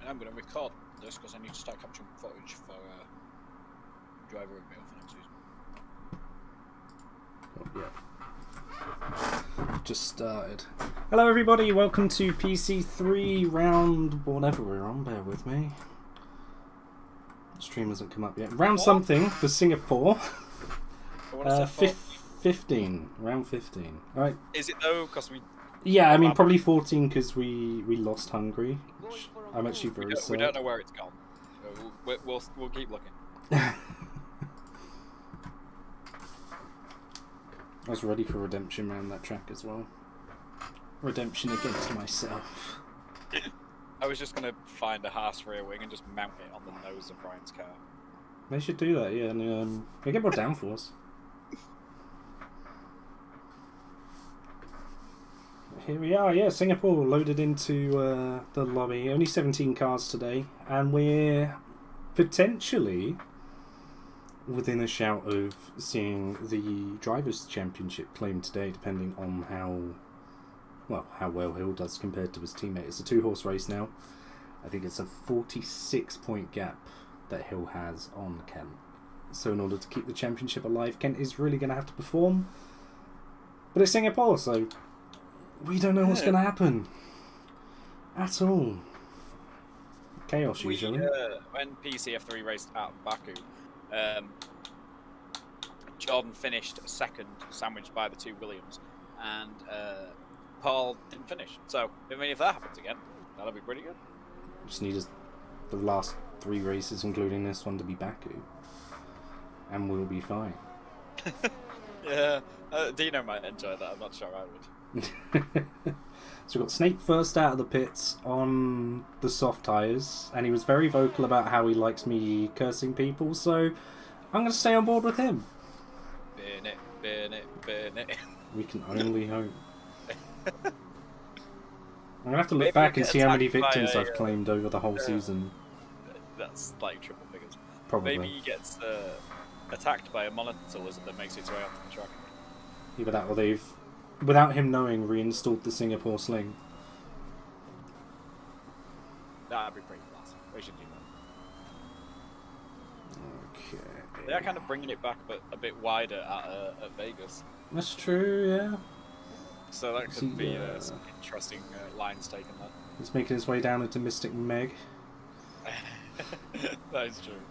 I'm going to record this because I need to start capturing footage for driver reveal for next season. Yeah. Just started. Hello everybody, welcome to PC3 round whatever we're on, bear with me. The stream hasn't come up yet. Round something for Singapore. 15. Round 15. Right. Is it though? Because we... Yeah, I mean probably 14 because we lost Hungary. Which I'm actually very sad. We don't know where it's gone. So we'll keep looking. I was ready for redemption around that track as well. Redemption against myself. I was just going to find a Haas rear wing and just mount it on the nose of Ryan's car. They should do that, yeah. And they get more downforce. Here we are, yeah. Singapore loaded into the lobby. Only 17 cars today. And we're potentially within a shout of seeing the Drivers' Championship claimed today, depending on how well Hill does compared to his teammate. It's a two-horse race now. I think it's a 46-point gap that Hill has on Kent. So in order to keep the championship alive, Kent is really going to have to perform. But it's Singapore, so we don't know what's going to happen at all. Chaos usually. When PC F3 raced at Baku, Jordan finished second, sandwiched by the two Williams, and Paul didn't finish. So, I mean, if that happens again, that'll be pretty good. Just need the last 3 races, including this one, to be Baku, and we'll be fine. Yeah, Dino might enjoy that. I'm not sure I would. So we've got Snape first out of the pits on the soft tyres, and he was very vocal about how he likes me cursing people, so I'm going to stay on board with him. Burn it. We can only hope. I'm going to have to look back and see how many victims I've claimed over the whole season. That's like triple figures. Probably. Maybe he gets attacked by a monitor lizard that makes its way onto the track. Either that or they've, without him knowing, reinstalled the Singapore sling. That'd be pretty class. We should do that. Okay. They are kind of bringing it back, but a bit wider at Vegas. That's true, yeah. So that could be some interesting lines taken there. He's making his way down into Mystic Meg. That is true.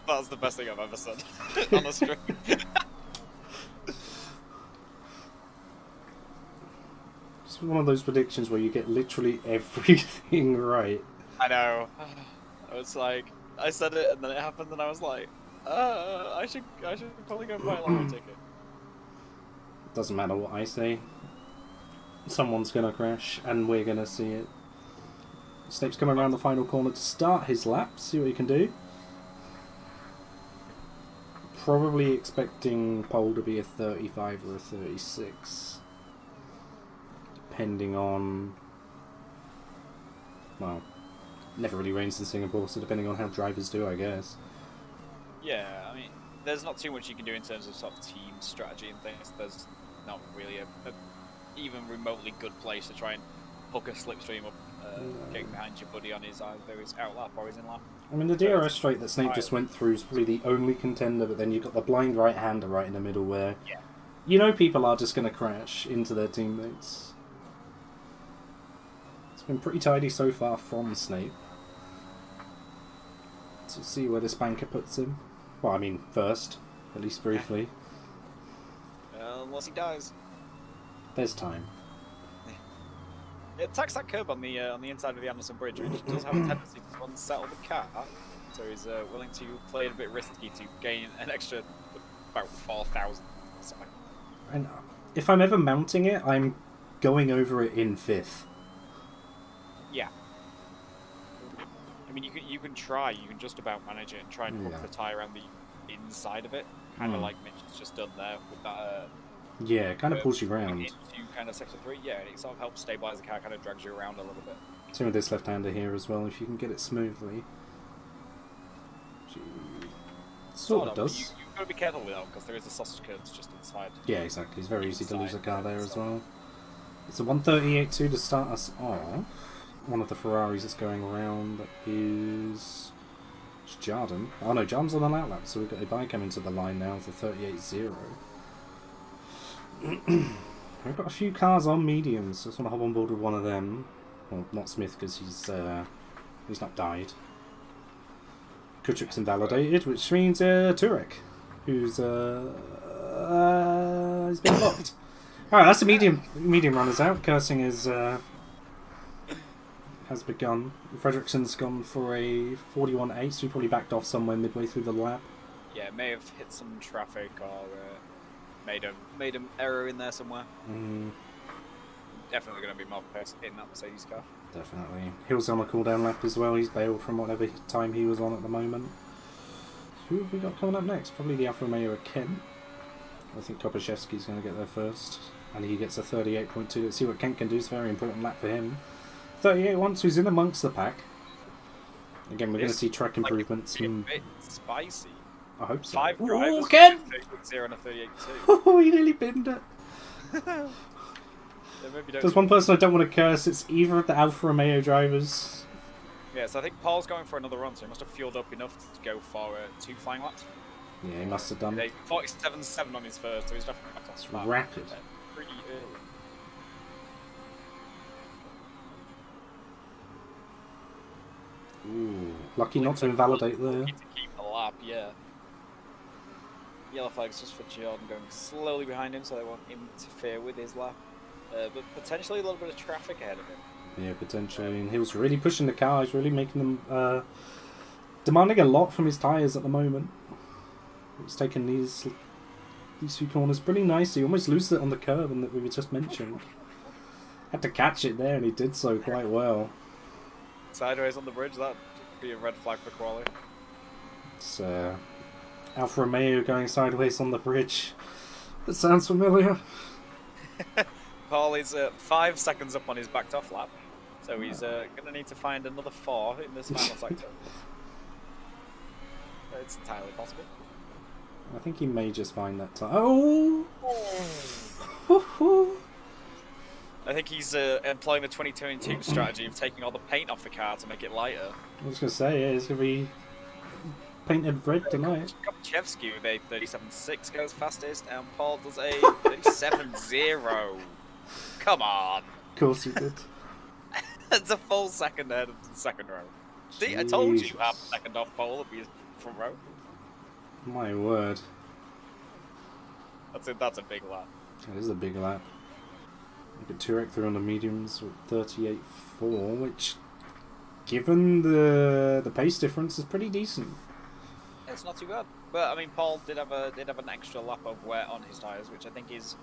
That's the best thing I've ever said on the stream. It's one of those predictions where you get literally everything right. I know. I was like, I said it and then it happened and I was like, I should probably go buy a lottery ticket. Doesn't matter what I say. Someone's gonna crash and we're gonna see it. Snape's coming around the final corner to start his lap, see what he can do. Probably expecting pole to be a 35 or a 36. Depending on... well, never really rains in Singapore, so depending on how drivers do, I guess. Yeah, I mean, there's not too much you can do in terms of sort of team strategy and things. There's not really a even remotely good place to try and hook a slipstream up, getting behind your buddy on his either his out lap or his in lap. I mean, the DRS straight that Snape just went through is probably the only contender, but then you've got the blind right-hander right in the middle where you know people are just going to crash into their teammates. It's been pretty tidy so far from Snape. So we'll see where this banker puts him. Well, I mean, first, at least briefly. Unless he dies. There's time. It attacks that curb on the inside of the Anderson Bridge, which does have a tendency to unsettle the car. So he's willing to play it a bit risky to gain an extra about 4,000. And if I'm ever mounting it, I'm going over it in 5th. Yeah. I mean, you can try. You can just about manage it and try and hook the tyre around the inside of it, kind of like Mitch has just done there with that. Yeah, it kind of pulls you around. Into kind of sector 3, yeah, and it sort of helps stabilise the car, kind of drags you around a little bit. Same with this left-hander here as well, if you can get it smoothly. Sort of does. You've got to be careful with that, because there is a sausage curve just inside. Yeah, exactly. It's very easy to lose a car there as well. It's a 138.2 to start us off. one of the Ferraris that's going around. That is Jardin. Oh no, Jarden's on the lap, so we've got a bike coming to the line now for 38.0. We've got a few cars on mediums, so I just want to hop on board with one of them. Well, not Smith, because he's not died. Kutrik's invalidated, which means Turek, who's he's been blocked. Alright, that's the medium runners out. Cursing has begun. Fredrickson's gone for a 41.8, so he probably backed off somewhere midway through the lap. Yeah, may have hit some traffic or made an error in there somewhere. Definitely going to be more pace in that Mercedes car. Definitely. Hill's on a cooldown lap as well. He's bailed from whatever time he was on at the moment. Who have we got coming up next? Probably the Alfa Romeo of Kent. I think Kopaszewski's going to get there first. And he gets a 38.2. Let's see what Kent can do. It's a very important lap for him. 38 once, who's in amongst the pack. Again, we're going to see track improvements. A bit spicy. I hope so. 5 drivers. Kent! 38.0 and a 38.2. Oh, he nearly binned it. There's one person I don't want to curse. It's either of the Alfa Romeo drivers. Yeah, so I think Paul's going for another run, so he must have fueled up enough to go for 2 flying laps. Yeah, he must have done. 47.7 on his first, so he's definitely That's rapid. Pretty early. Ooh, lucky not to invalidate there. Lucky to keep the lap, yeah. Yellow flag's just for Jordan going slowly behind him, so they won't interfere with his lap. But potentially a little bit of traffic ahead of him. Yeah, potentially. And he was really pushing the car. He's really making them demanding a lot from his tyres at the moment. He's taking these few corners pretty nicely. He almost loses it on the curve and that we just mentioned. Had to catch it there, and he did so quite well. Sideways on the bridge, that'd be a red flag for quality. It's Alfa Romeo going sideways on the bridge. That sounds familiar. Paul is 5 seconds up on his backed off lap, so he's going to need to find another 4 in this final sector. It's entirely possible. I think he may just find that time. Oh! I think he's employing the 2022 strategy of taking all the paint off the car to make it lighter. I was going to say, yeah, it's going to be painted red tonight. Kopaszewski with a 37.6 goes fastest, and Paul does a 37.0. Come on. Of course he did. It's a full second ahead of the second row. See, I told you half a second off Paul would be his front row. My word. That's a big lap. That is a big lap. Look at Turek through on the mediums with 38.4, which, given the pace difference, is pretty decent. It's not too bad. But I mean, Paul did have an extra lap of wear on his tyres, which I think is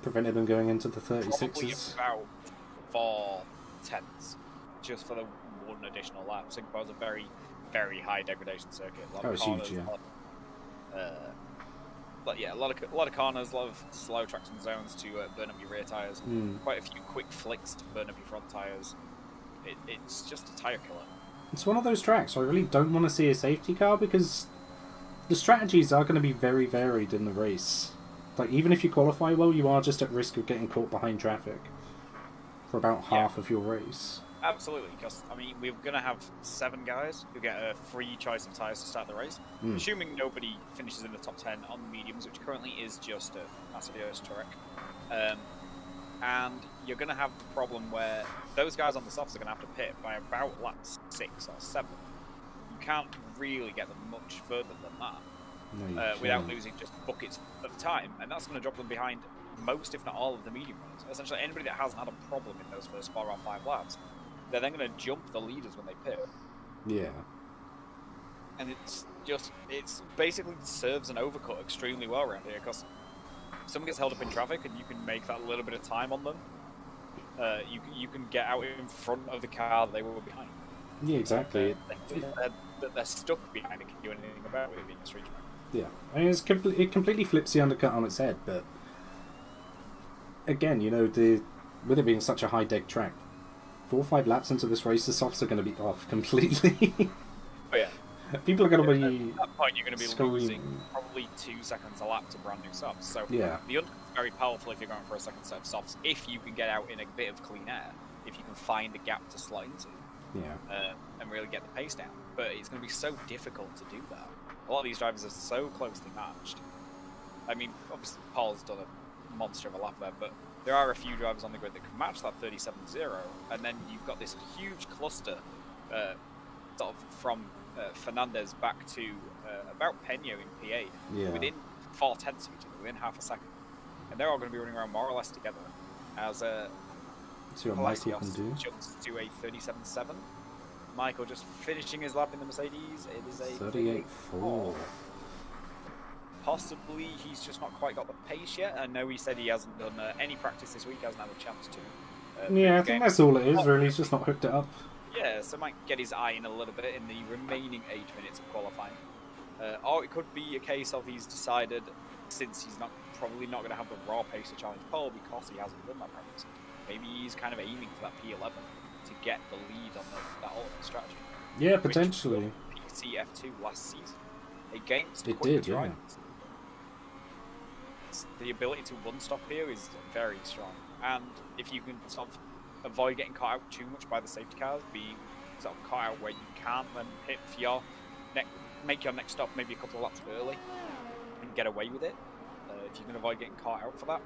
prevented him going into the probably 36s. about 4 tenths just for the 1 additional lap. Singapore's a very, very high degradation circuit. A lot of corners, huge, yeah. But yeah, a lot of corners, a lot of slow traction zones to burn up your rear tyres. Quite a few quick flicks to burn up your front tyres. It's just a tyre killer. It's one of those tracks I really don't want to see a safety car because the strategies are going to be very varied in the race. Like, even if you qualify well, you are just at risk of getting caught behind traffic for about half of your race. Absolutely, because I mean, we're going to have 7 guys who get a free choice of tyres to start the race, assuming nobody finishes in the top 10 on the mediums, which currently is just Mercedes Turek. And you're going to have the problem where those guys on the softs are going to have to pit by about lap 6 or 7. You can't really get them much further than that without losing just buckets of time, and that's going to drop them behind most, if not all, of the medium runners. Essentially, anybody that hasn't had a problem in those first 4 or 5 laps, they're then going to jump the leaders when they pit. Yeah. And it's basically serves an overcut extremely well around here, because if someone gets held up in traffic and you can make that little bit of time on them, you can get out in front of the car that they were behind. Yeah, exactly. They're stuck behind and can't do anything about it being a street track. Yeah, I mean, it completely flips the undercut on its head, but again, you know, with it being such a high deg track, 4 or 5 laps into this race, the softs are going to be off completely. Oh yeah. People are going to be at that point, you're going to be losing probably 2 seconds a lap to brand new softs. So yeah, the undercut is very powerful if you're going for a second set of softs, if you can get out in a bit of clean air. if you can find a gap to slot into. Yeah. And really get the pace down. But it's going to be so difficult to do that. A lot of these drivers are so closely matched. I mean, obviously Paul's done a monster of a lap there, but there are a few drivers on the grid that can match that 37.0, and then you've got this huge cluster sort of from Fernandez back to about Peña in P8, Yeah. within 4/10 of each other, within half a second. And they're all going to be running around more or less together as See what Michael can do. jumps to a 37.7. Michael just finishing his lap in the Mercedes. It is a 38.4. Possibly he's just not quite got the pace yet. I know he said he hasn't done any practice this week, hasn't had a chance to. Yeah, I think that's all it is, really. He's just not hooked it up. Yeah, so might get his eye in a little bit in the remaining 8 minutes of qualifying. Or it could be a case of he's decided, since he's probably not going to have the raw pace to challenge Paul because he hasn't done that practice, maybe he's kind of aiming for that P11 to get the lead on that ultimate strategy. Yeah, potentially. PC F2 last season against It quicker did, yeah. drivers. The ability to one-stop here is very strong, and if you can sort of avoid getting caught out too much by the safety cars, being sort of caught out where you can't then hit for your make your next stop maybe a couple of laps early and get away with it. If you can avoid getting caught out for that,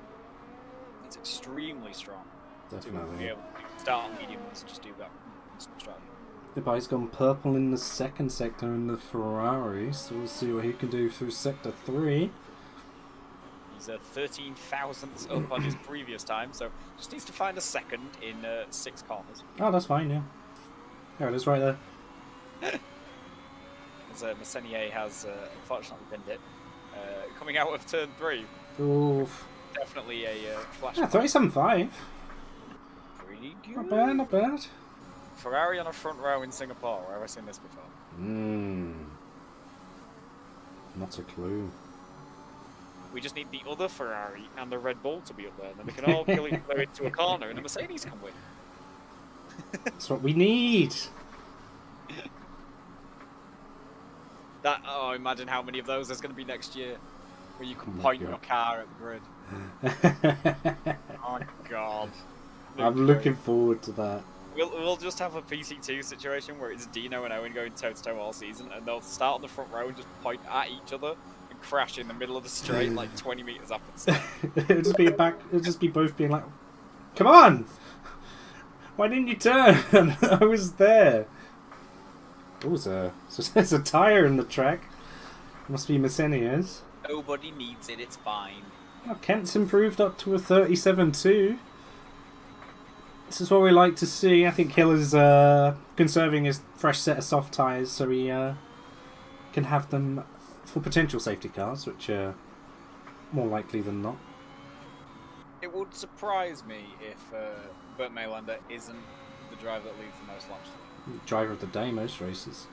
it's extremely strong. Definitely. To be able to start on mediums and just do that strategy. The guy's gone purple in the second sector in the Ferrari, so we'll see what he can do through sector 3. He's 13 thousandths up on his previous time, so just needs to find a second in 6 corners. Oh, that's fine, yeah. There it is, right there. As Messenier has unfortunately pinned it. Coming out of turn 3. Oof. Definitely a flash. Yeah, 37.5. Pretty good. Not bad, not bad. Ferrari on a front row in Singapore. Where have I seen this before? Not a clue. We just need the other Ferrari and the Red Bull to be up there, and then we can all kill each other into a corner, and the Mercedes can win. That's what we need. Imagine how many of those there's going to be next year, where you can point your car at the grid. Oh God! I'm looking forward to that. We'll just have a PC2 situation where it's Dino and Owen going toe to toe all season, and they'll start on the front row and just point at each other and crash in the middle of the straight like 20 meters after the start. It'll just be both being like, "Come on! Why didn't you turn? I was there." Oh, there's a tyre in the track. Must be Messenier's. Nobody needs it. It's fine. Oh, Kent's improved up to a 37.2. This is what we like to see. I think Hill is conserving his fresh set of soft tyres so he can have them for potential safety cars, which are more likely than not. It would surprise me if Bert Maylander isn't the driver that leads the most laps. Driver of the day, most races.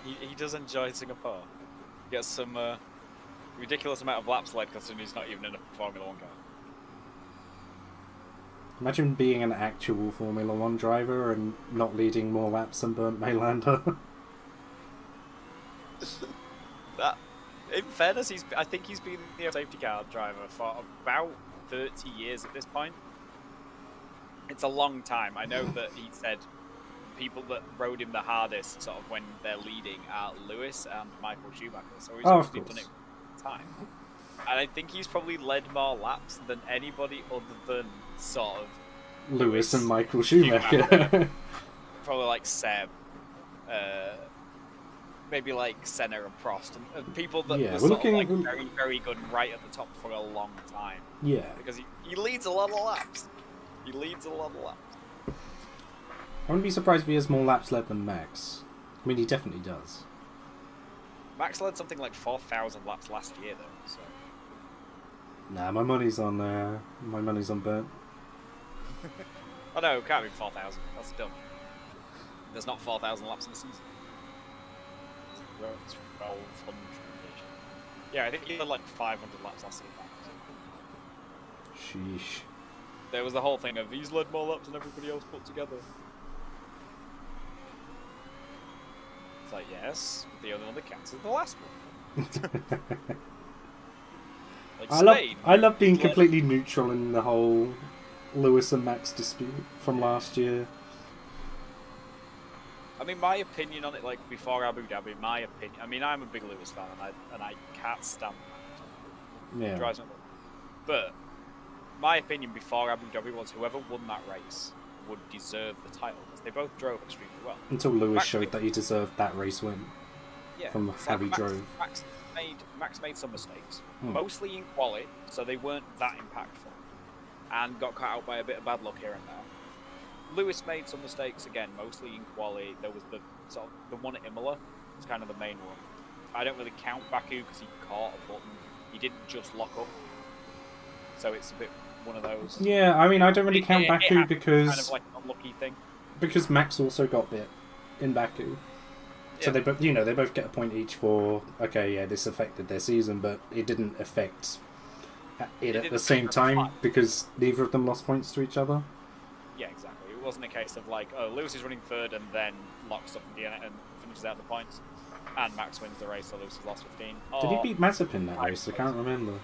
He does enjoy Singapore. He gets some ridiculous amount of laps led considering he's not even in a Formula 1 car. Imagine being an actual Formula 1 driver and not leading more laps than Bernd Maylander. In fairness, I think he's been the safety car driver for about 30 years at this point. It's a long time. I know that he said people that rode him the hardest sort of when they're leading are Lewis and Michael Schumacher. So he's obviously done it all the time. And I think he's probably led more laps than anybody other than sort of Lewis and Michael Schumacher. Probably like Seb. Maybe like Senna and Prost. And people that were sort of like very, very good right at the top for a long time. Yeah. Because he leads a lot of laps. He leads a lot of laps. I wouldn't be surprised if he has more laps led than Max. I mean, he definitely does. Max led something like 4,000 laps last year, though. So. Nah, my money's on Bernd. Oh no, it can't be 4,000. That's dumb. There's not 4,000 laps in the season. It's 1,200. Yeah, I think he had like 500 laps last season. Sheesh. There was the whole thing of he's led more laps than everybody else put together. It's like, yes, but the only one that counts is the last one. Like I love being completely neutral in the whole Lewis and Max dispute from last year. I mean, my opinion on it, like before Abu Dhabi, my opinion. I mean, I'm a big Lewis fan, and I can't stand Max. Yeah. It drives me. But my opinion before Abu Dhabi was whoever won that race would deserve the title because they both drove extremely well. Until Lewis Max showed that he deserved that race win. Yeah, From how he drove. Max made some mistakes, mostly in quali, so they weren't that impactful, and got caught out by a bit of bad luck here and there. Lewis made some mistakes again, mostly in quali. There was the sort of the one at Imola, was kind of the main one. I don't really count Baku because he caught a button. He didn't just lock up, so it's a bit one of those. Yeah, I mean, I don't really count Baku because kind of like an unlucky thing. Because Max also got bit in Baku. So they both, they both get a point each for, okay, yeah, this affected their season, but it didn't affect it at the same time because neither of them lost points to each other. Yeah, exactly. It wasn't a case of like, oh, Lewis is running third and then locks up in the end and finishes out the points, and Max wins the race, so Lewis has lost 15. Did he beat Mazepin that race? I can't remember.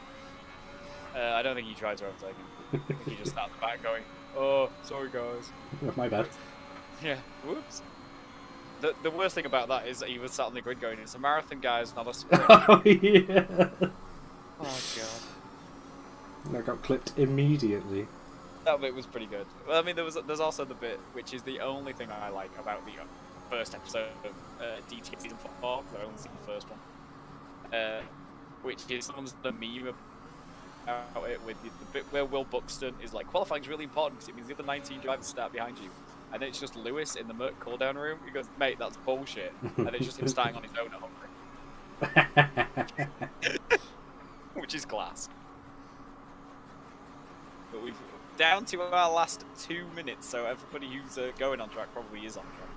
I don't think he tried to overtake him. I think he just sat at the back going, oh, sorry guys. My bad. Yeah, whoops. The worst thing about that is that he was sat on the grid going, it's a marathon, guys, not a sprint. Oh, yeah. Oh, God. That got clipped immediately. That bit was pretty good. Well, I mean, there's also the bit, which is the only thing I like about the first episode of DT Season 4, because I've only seen the first one, which is someone's the meme about it with the bit where Will Buxton is like, qualifying's really important because it means the other 19 drivers start behind you. And then it's just Lewis in the Merc cooldown room. He goes, mate, that's bullshit. And it's just him starting on his own at Hungary. Which is class. But we've down to our last 2 minutes, so everybody who's going on track probably is on track.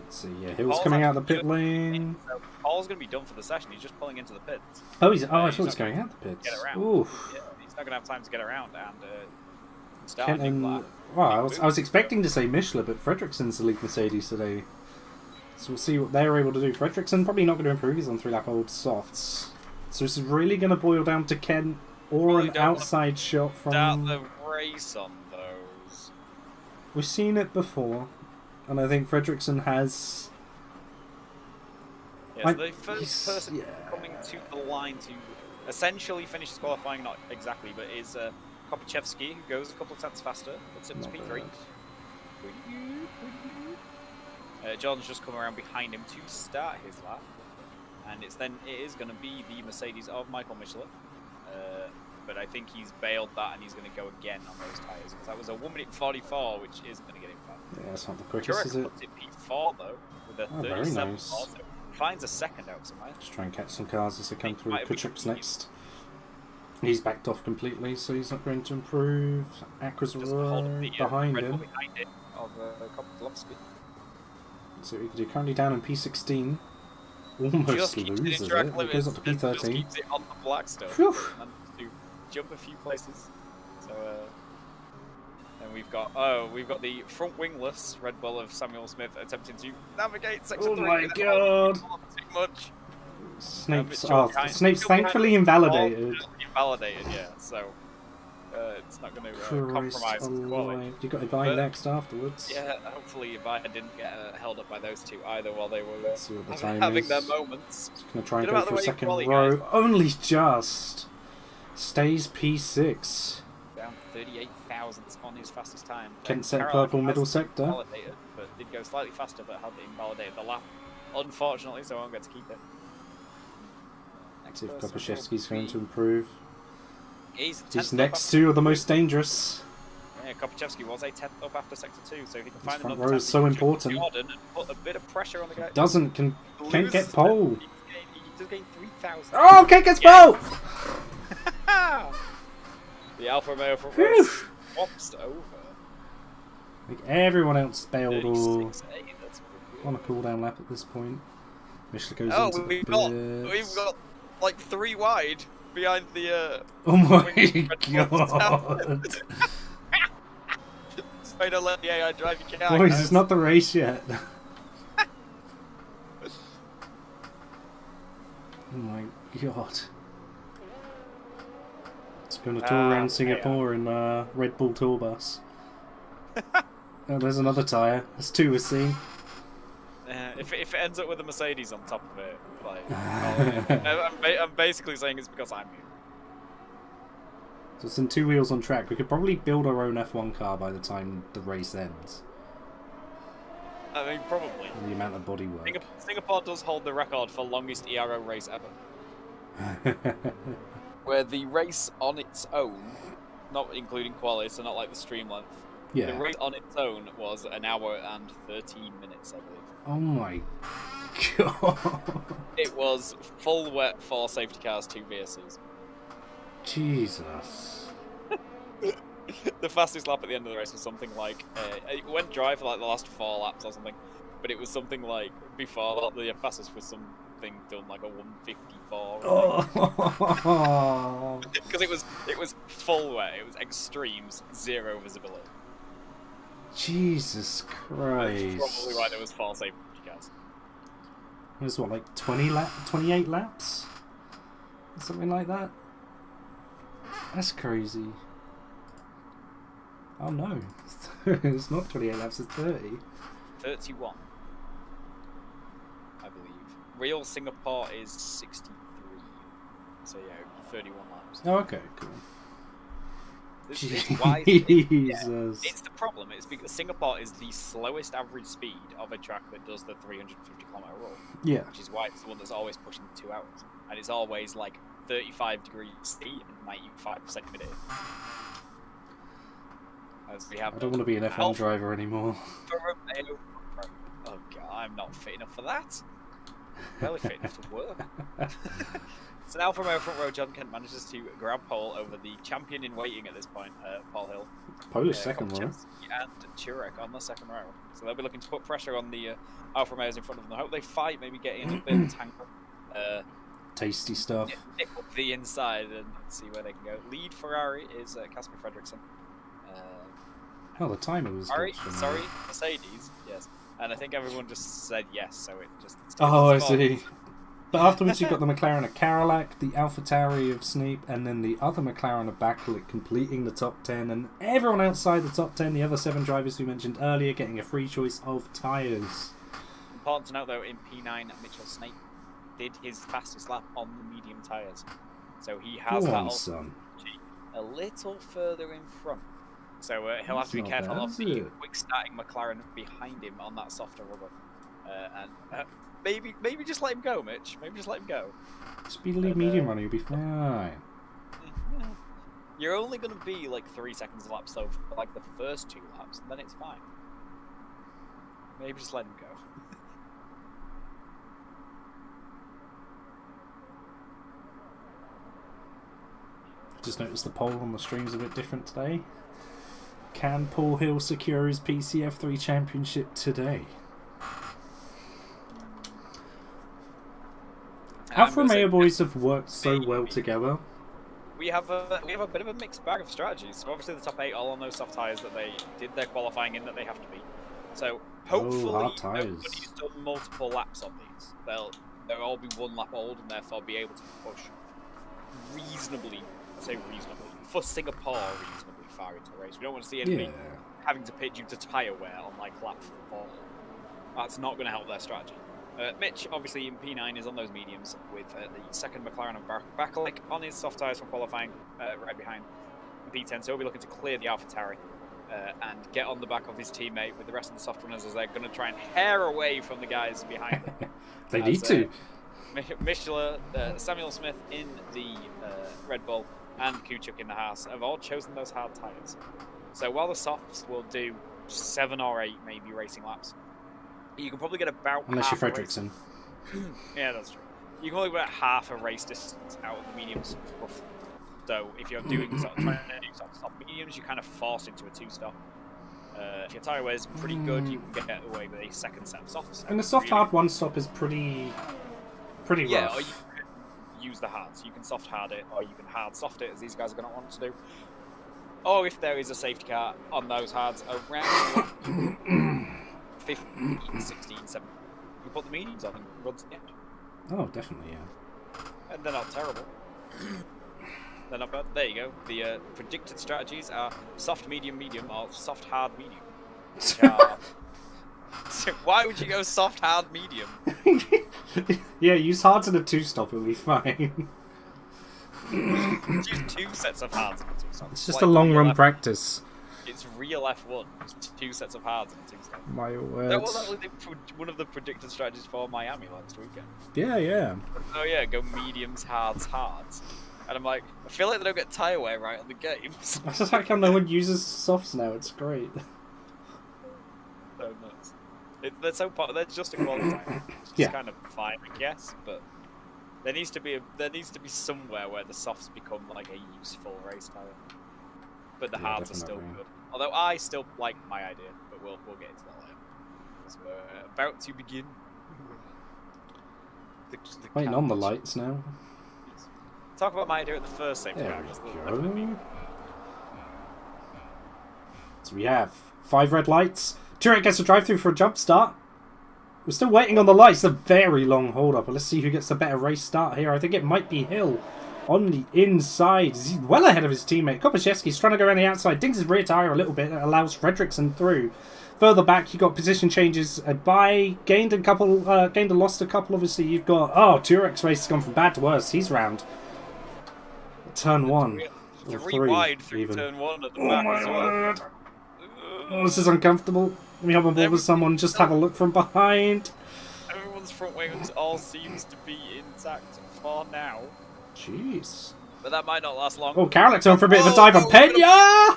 Let's see, yeah, Hill's coming out of the pit lane. So Paul's going to be done for the session. He's just pulling into the pits. Oh, I thought he was going out the pits. Get around. Oof. Yeah, he's not going to have time to get around and Well, I was expecting to say Michelin, but Fredriksen's the lead Mercedes today. So we'll see what they're able to do. Fredriksen probably not going to improve. He's on 3-lap-old softs. So this is really going to boil down to Kent or an outside shot from... Start the race on those. We've seen it before, and I think Fredriksen has... Yes, the first person coming to the line to essentially finish his qualifying, not exactly, but is... Kopachevsky, who goes a couple of tenths faster, puts him to P3. Pretty good. Jordan's just come around behind him to start his lap, and it is going to be the Mercedes of Michael Michelin. But I think he's bailed that, and he's going to go again on those tyres because that was a 1 minute 44, which isn't going to get him fast. Yeah, that's not the quickest, is it? Puts it P4 though, with a 37. Very nice. So finds a second out somewhere. Just try and catch some cars as they come through. Kuchuk's next. He's backed off completely, so he's not going to improve. Aqua's right behind him. So he could do currently down in P16. Almost loses it. It goes up to P13. Just keeps it on the black still. And to jump a few places. So then we've got the front wingless Red Bull of Samuel Smith attempting to navigate section 3. Oh my god! Too much. Snape's thankfully invalidated. Invalidated, yeah. So it's not going to compromise his quality. You got Ibai next afterwards. Yeah, hopefully Ibai didn't get held up by those two either while they were having their moments. Just going to try and go for a second row. Guys. Only just stays P6. Down 38 thousandths on his fastest time. Kent set purple middle sector. But did go slightly faster, but had invalidated the lap. Unfortunately, so I won't get to keep it. See if Kopachevsky's going to improve. His next two are the most dangerous. Yeah, Kopachevsky was a 10th up after sector 2, so if he can find front another row is so important. Jordan and put a bit of pressure on the guy. Can't get pole. He does gain 3,000. Oh, Kent gets pole! The Alfa Romeo front row swaps over. I think everyone else bailed or that's on a cooldown lap at this point. Michelin goes into we've got like 3 wide behind the oh my god. So don't let the AI drive your car. Boys, it's not the race yet. Oh my god. Just going to tour around Singapore in Red Bull tour bus. Oh, there's another tyre. There's two we're seeing. If it ends up with a Mercedes on top of it, like, I'm basically saying it's because I'm you. So some two wheels on track. We could probably build our own F1 car by the time the race ends. I mean, probably. The amount of body work. Singapore does hold the record for longest ERO race ever. Where the race on its own, not including quali, so not like the stream length, the race on its own was 1 hour and 13 minutes, I believe. Oh my god. It was full wet, 4 safety cars, 2 VSCs. Jesus. The fastest lap at the end of the race was something like it went dry for like the last 4 laps or something, but it was something like before that the fastest was something done like a 154. Oh. Because it was full wet, it was extremes, 0 visibility. Jesus Christ. That's probably why there was 4 safety cars. It was what, like 28 laps? Something like that? That's crazy. Oh no. It's not 28 laps, it's 30. 31. I believe. Real Singapore is 63. So yeah, 31 laps. Oh, okay, cool. It's why Jesus. it's the problem. It's because Singapore is the slowest average speed of a track that does the 350-kilometer rule. Yeah. Which is why it's the one that's always pushing 2 hours. And it's always like 35 degrees C and 95% humidity. As we have I don't want to be an F1 driver anymore. Oh god, I'm not fit enough for that. Barely fit enough to work. So now from our front row, John Kent manages to grab pole over the champion in waiting at this point, Paul Hill. Polish second row. And Turek on the second row. So they'll be looking to put pressure on the Alfa Romeos in front of them. I hope they fight, maybe get in a bit of a tangle. Tasty stuff. Nick up the inside and see where they can go. Lead Ferrari is Casper Fredriksson. Oh, the timer was good. Sorry, Mercedes, yes. And I think everyone just said yes, so it just... Oh, I see. But afterwards you've got the McLaren of Karalak, the AlphaTauri of Sneap, and then the other McLaren of Backlick completing the top 10, and everyone outside the top 10, the other 7 drivers we mentioned earlier, getting a free choice of tyres. Important to note though, in P9, Mitchell Snape did his fastest lap on the medium tyres. So he has a little further in front. So he'll have to be careful of the quick starting McLaren behind him on that softer rubber. Maybe just let him go, Mitch. Maybe just let him go. Speedily medium runner, you'll be fine. You're only going to be like 3 seconds a lap slow for like the first 2 laps, and then it's fine. Maybe just let him go. Just noticed the poll on the stream's a bit different today. Can Paul Hill secure his PC F3 championship today? Alfa Romeo boys have worked so well together. We have a bit of a mixed bag of strategies. So obviously the top 8 all on those soft tyres that they did their qualifying in that they have to beat. So hopefully nobody's done multiple laps on these. They'll all be 1 lap old and therefore be able to push reasonably, I say reasonably, for Singapore reasonably far into the race. We don't want to see anybody having to pit due to tyre wear on like lap 4. That's not going to help their strategy. Mitch, obviously, in P9 is on those mediums with the second McLaren of Backlick on his soft tyres from qualifying right behind P10. So he'll be looking to clear the AlphaTauri and get on the back of his teammate with the rest of the soft runners as they're going to try and hair away from the guys behind them. They need to. Michelin, Samuel Smith in the Red Bull, and Kuchuk in the Haas have all chosen those hard tyres. So while the softs will do 7 or 8 maybe racing laps, you can probably get about unless you're Fredriksson. Yeah, that's true. You can only get about half a race distance out of the mediums. So if you're doing trying to do soft mediums, you kind of force into a 2-stop. If your tyre wear is pretty good, you can get away with a second set of softs. And the soft hard 1-stop is pretty rough. Yeah, or you can use the hards. You can soft hard it, or you can hard soft it, as these guys are going to want to do. Or if there is a safety car on those hards around 15, 16, 17. You put the mediums on and run to the end. Oh, definitely, yeah. And they're not terrible. They're not bad. There you go. The predicted strategies are soft, medium, medium, or soft, hard, medium. So why would you go soft, hard, medium? Yeah, use hards in a 2-stop, it'll be fine. Use 2 sets of hards in a 2-stop. It's just a long run practice. It's real F1. It's 2 sets of hards in a 2-stop. My words. That was actually one of the predicted strategies for Miami last weekend. Yeah. Oh yeah, go mediums, hards. And I'm like, I feel like they don't get tyre wear right on the games. I just like how no one uses softs now, it's great. So nuts. They're so they're just a quality time. It's kind of fine, I guess, but there needs to be somewhere where the softs become like a useful race tyre. But the hards are still good. Although I still like my idea, but we'll get into that later. So we're about to begin. Waiting on the lights now. Talk about my idea at the first safety car. So we have 5 red lights. Turek gets a drive-through for a jump start. We're still waiting on the lights. A very long hold-up. But let's see who gets the better race start here. I think it might be Hill on the inside. He's well ahead of his teammate. Kopaszewski's trying to go around the outside. Dings his rear tyre a little bit. That allows Fredriksson through. Further back, you got position changes. Gained and lost a couple. Obviously, you've got... Oh, Turek's race has gone from bad to worse. He's round. Turn 1. 3 wide through even. Turn 1 at the back as well. Oh, this is uncomfortable. Let me hop on board with someone. Just have a look from behind. Everyone's front wings all seems to be intact for now. Jeez. But that might not last long. Oh, Karak's on for a bit of a dive on Pena!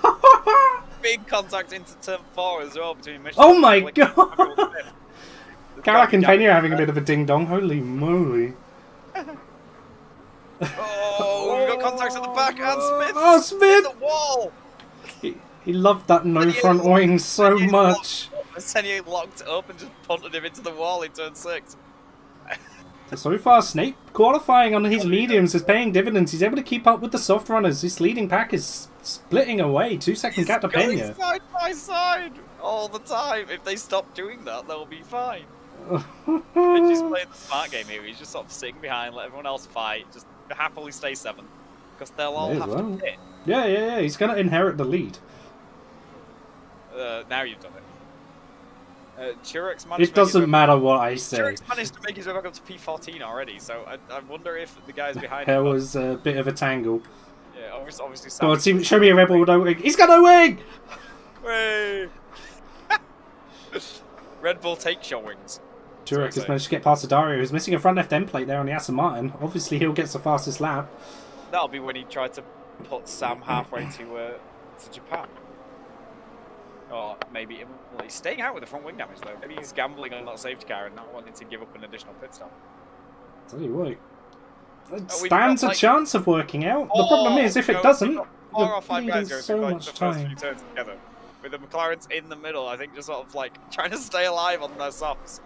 Big contact into turn 4 as well between Mission. Oh my god! Karak and Pena are having a bit of a ding-dong. Holy moly. Oh, we've got contacts at the back and Smith! Oh, Smith! The wall! He loved that no front wing so much. Senior locked up and just punted him into the wall in turn 6. So far, Snake qualifying on his mediums is paying dividends. He's able to keep up with the soft runners. His leading pack is splitting away. 2-second gap to Pena. Side by side all the time. If they stop doing that, they'll be fine. They're just playing the smart game here. He's just sort of sitting behind, let everyone else fight, just happily stay 7th. Because they'll all have to hit. Yeah. He's going to inherit the lead. Now you've done it. It doesn't matter what I say. Turek's managed to make his way back up to P14 already, so I wonder if the guys behind there him... There was a bit of a tangle. Yeah, obviously Go on, show me a rebel with no wing. He's got no wing! Way! Red Bull takes your wings. Turek has managed to get past Dario, who's missing a front left end plate there on the Aston Martin. Obviously, he'll get the fastest lap. That'll be when he tried to put Sam halfway to Japan. Or maybe he's staying out with the front wing damage though. Maybe he's gambling on that safety car and not wanting to give up an additional pit stop. Tell you what, it stands a chance of working out. The problem is, if it doesn't, 4 or 5 guys going so much the first time. 3 turns together. With the McLarens in the middle, I think just sort of like trying to stay alive on their softs.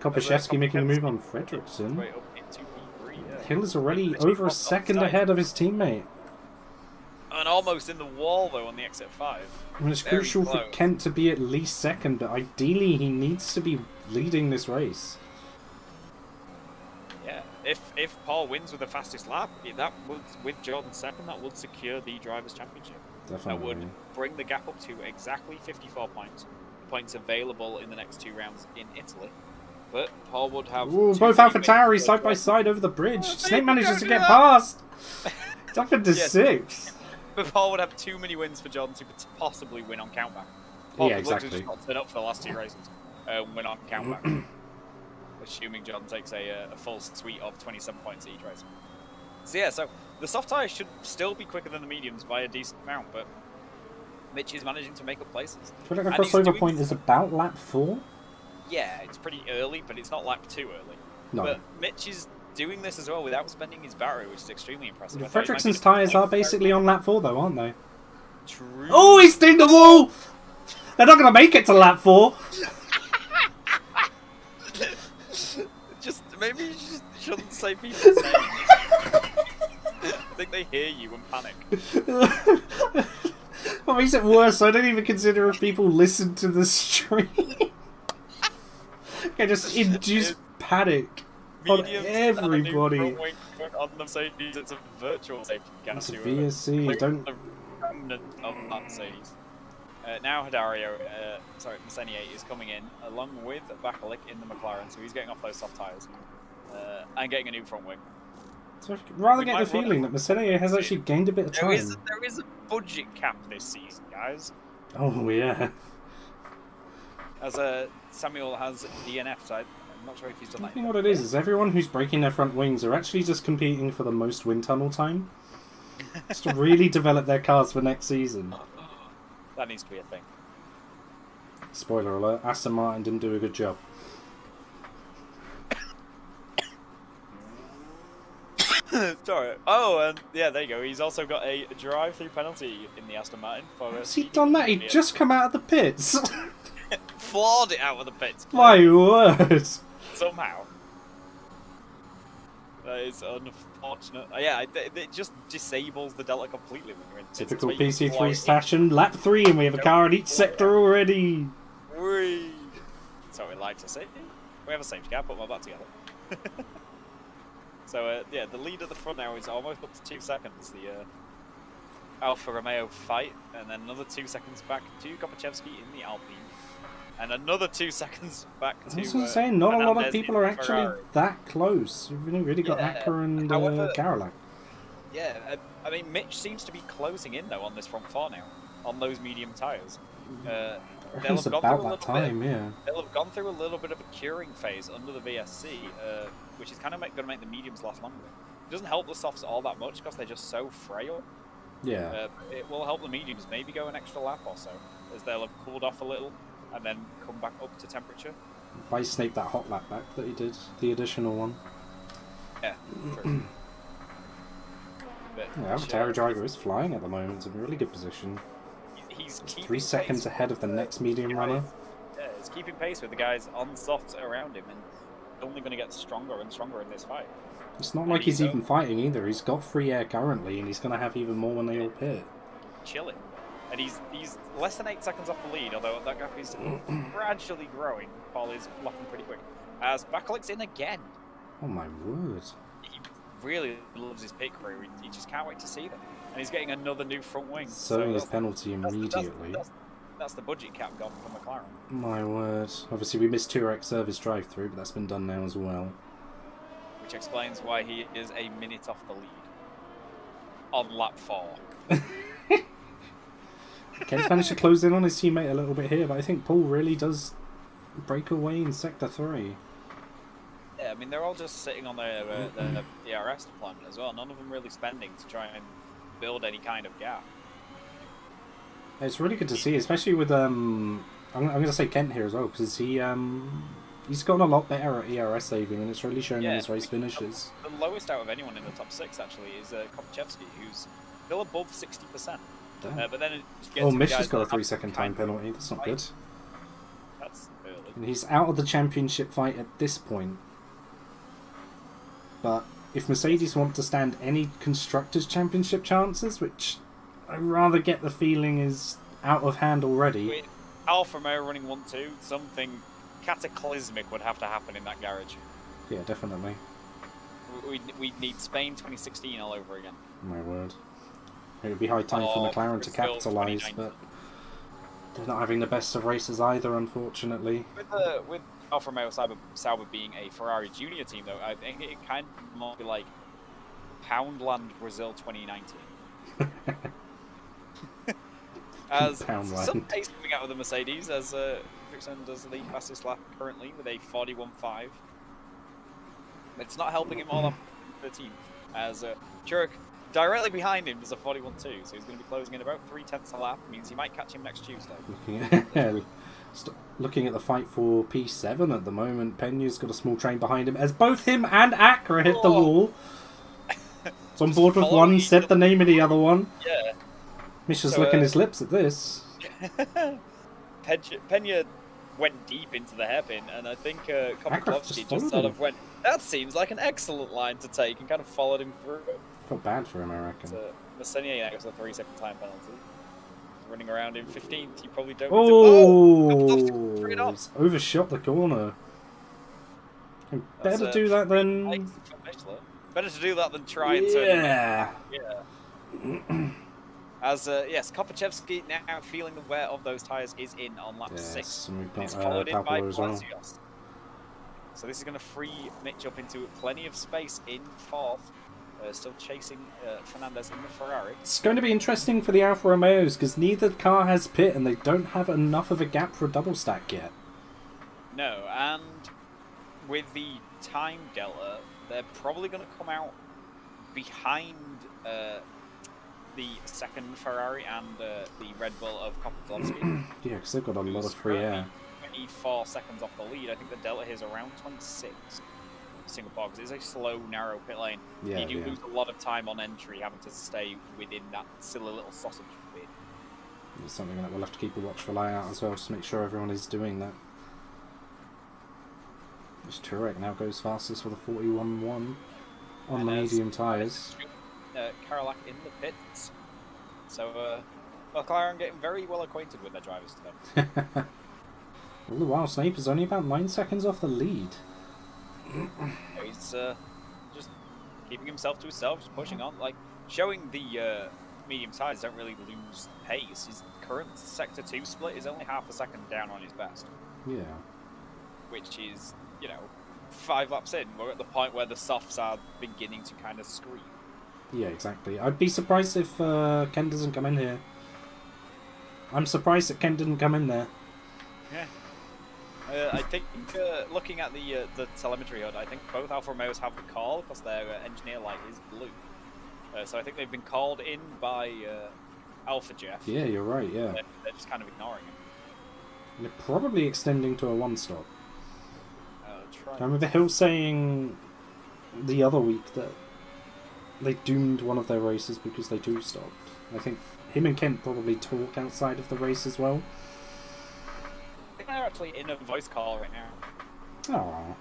Kopaszewski making a move on Fredriksson. Right up into P3, yeah. Hill is already over a second ahead of his teammate. And almost in the wall though on the exit 5. I mean, it's crucial for Kent to be at least second, but ideally he needs to be leading this race. Yeah, if Paul wins with the fastest lap, that would, with Jordan second, that would secure the Drivers' Championship. Definitely. That would bring the gap up to exactly 54 points. Points available in the next 2 rounds in Italy. But Paul would have... Ooh, both AlphaTauri side by side over the bridge. Snake manages to get past. It's up into 6. But Paul would have too many wins for Jordan to possibly win on countback. Paul yeah, exactly. Just not turn up for the last 2 races. Win on countback. Assuming Jordan takes a full suite of 27 points each race. So yeah, so the soft tyres should still be quicker than the mediums by a decent amount, but Mitch is managing to make up places. I feel like a crossover point is about lap 4? Yeah, it's pretty early, but it's not lap 2 early. No. But Mitch is doing this as well without spending his battery, which is extremely impressive. Fredriksson's tyres are basically on lap 4 though, aren't they? True. Oh, he's dinged the wall! They're not going to make it to lap 4! Maybe you just shouldn't say people's names. I think they hear you and panic. What makes it worse, I don't even consider if people listen to the stream. Okay, just induce panic. mediums and a new everybody. front wing on the Mercedes. It's a virtual safety car. It's a VSC. Don't. The remnant of that Mercedes. Now Hidario, Messenier is coming in along with Bakalik in the McLaren, so he's getting off those soft tyres and getting a new front wing. So I rather get the feeling that Messenier has actually gained a bit of time. There is a budget cap this season, guys. Oh yeah. As Samuel has DNF, so I'm not sure if he's done I that. think what it is everyone who's breaking their front wings are actually just competing for the most wind tunnel time. Just to really develop their cars for next season. That needs to be a thing. Spoiler alert, Aston Martin didn't do a good job. Sorry. Oh, and yeah, there you go. He's also got a drive-through penalty in the Aston Martin. Has he done that? He'd just come out of the pits. Flawed it out of the pits. My word. Somehow. That is unfortunate. Yeah, it just disables the Delta completely when you're in pits. Typical PC3 fashion. Lap 3 and we have a car in each sector already. Whee! That's what we like to see. We have a safety car, put my back together. So, yeah, the lead at the front now is almost up to 2 seconds. The Alfa Romeo fight, and then another 2 seconds back to Kopachevsky in the Alpine. And another 2 seconds back to. I was saying, not a lot of Fernandez people are in actually Ferrari. that close. You've really got Acker and Garolac. Yeah, I mean, Mitch seems to be closing in though on this front four now, on those medium tyres. It's about that time, yeah. They'll have gone through a little bit of a curing phase under the VSC, which is kind of going to make the mediums last longer. It doesn't help the softs all that much because they're just so frail. Yeah. It will help the mediums maybe go an extra lap or so, as they'll have cooled off a little and then come back up to temperature. Why snake that hot lap back that he did, the additional one. Yeah, true. Yeah, Terra Driver is flying at the moment. It's in a really good position. He's 3 seconds ahead of the next medium runner. Yeah, he's keeping pace with the guys on softs around him, and only going to get stronger and stronger in this fight. It's not like he's even fighting either. He's got free air currently, and he's going to have even more when they all pit. Chilling. And he's less than 8 seconds off the lead, although that gap is gradually growing. Paul is blocking pretty quick. As Bakalik's in again. Oh my word. He really loves his pit crew. He just can't wait to see them. And he's getting another new front wing. So his penalty immediately. That's the budget cap gone for McLaren. My word. Obviously we missed 2x service drive-through, but that's been done now as well. Which explains why he is a minute off the lead. On lap 4. Ken's managed to close in on his teammate a little bit here, but I think Paul really does break away in Sector 3. Yeah, I mean, they're all just sitting on their DRS deployment as well. None of them really spending to try and build any kind of gap. It's really good to see, especially with I'm going to say Kent here as well, because he's gotten a lot better at ERS saving, and it's really shown in his race finishes. The lowest out of anyone in the top 6 actually is Kopachevsky, who's still above 60%. But then it gets Mish has got a 3-second time penalty. That's not good. That's early. And he's out of the championship fight at this point. But if Mercedes want to stand any Constructors' Championship chances, which I rather get the feeling is out of hand already. With Alfa Romeo running 1-2, something cataclysmic would have to happen in that garage. Yeah, definitely. We need Spain 2016 all over again. My word. It would be high time for McLaren to capitalise, but they're not having the best of races either, unfortunately. With Alfa Romeo Sauber being a Ferrari junior team, though, I think it kind of might be like Poundland Brazil 2019. As some pace coming out of the Mercedes, as Frickson does the fastest lap currently with a 41.5. But it's not helping him all up 13th, as Church directly behind him does a 41.2, so he's going to be closing in about 3/10 a lap. Means he might catch him next Tuesday. Looking at the fight for P7 at the moment, Peña's got a small train behind him as both him and Acra hit the wall. It's on board with one, said the name of the other one. Yeah. Misha's licking his lips at this. Peña went deep into the hairpin, and I think Kopachevsky just sort of went, that seems like an excellent line to take, and kind of followed him through it. Felt bad for him, I reckon. So, Messenier now gets a 3-second time penalty. Running around in 15th, you probably don't Oh! need to... Overshot the corner. Better do that than... Better to do that than try and turn Yeah. As, yes, Kopachevsky now feeling the wear of those tyres is in on lap 6. And we've got It's followed in by as well. Palacios. So this is going to free Mitch up into plenty of space in 4th. Still chasing Fernandez in the Ferrari. It's going to be interesting for the Alfa Romeos because neither car has pit and they don't have enough of a gap for a double stack yet. No, and with the time delta, they're probably going to come out behind the second Ferrari and the Red Bull of Kopachovsky. Yeah, because they've got a lot of free air. 24 seconds off the lead. I think the delta here is around 26. Singapore, because it's a slow, narrow pit lane. Yeah, you do lose a lot of time on entry, having to stay within that silly little sausage bit. It's something that we'll have to keep a watchful eye out as well, just to make sure everyone is doing that. This Turek now goes fastest with a 41.1 on the medium tyres. Karolak in the pits. So, McLaren getting very well acquainted with their drivers today. All the while, Snape is only about 9 seconds off the lead. He's just keeping himself to himself, just pushing on, like showing the medium tyres don't really lose pace. His current sector 2 split is only half a second down on his best. Yeah. Which is, 5 laps in. We're at the point where the softs are beginning to kind of scream. Yeah, exactly. I'd be surprised if Ken doesn't come in here. I'm surprised that Ken didn't come in there. Yeah. I think, looking at the telemetry HUD, I think both Alfa Romeos have the call because their engineer light is blue. So I think they've been called in by Alpha Jeff. Yeah, you're right, yeah. They're just kind of ignoring him. And they're probably extending to a one-stop. I remember Hill saying the other week that they doomed one of their races because they two-stopped. I think him and Kent probably talk outside of the race as well. I think they're actually in a voice call right now. Oh.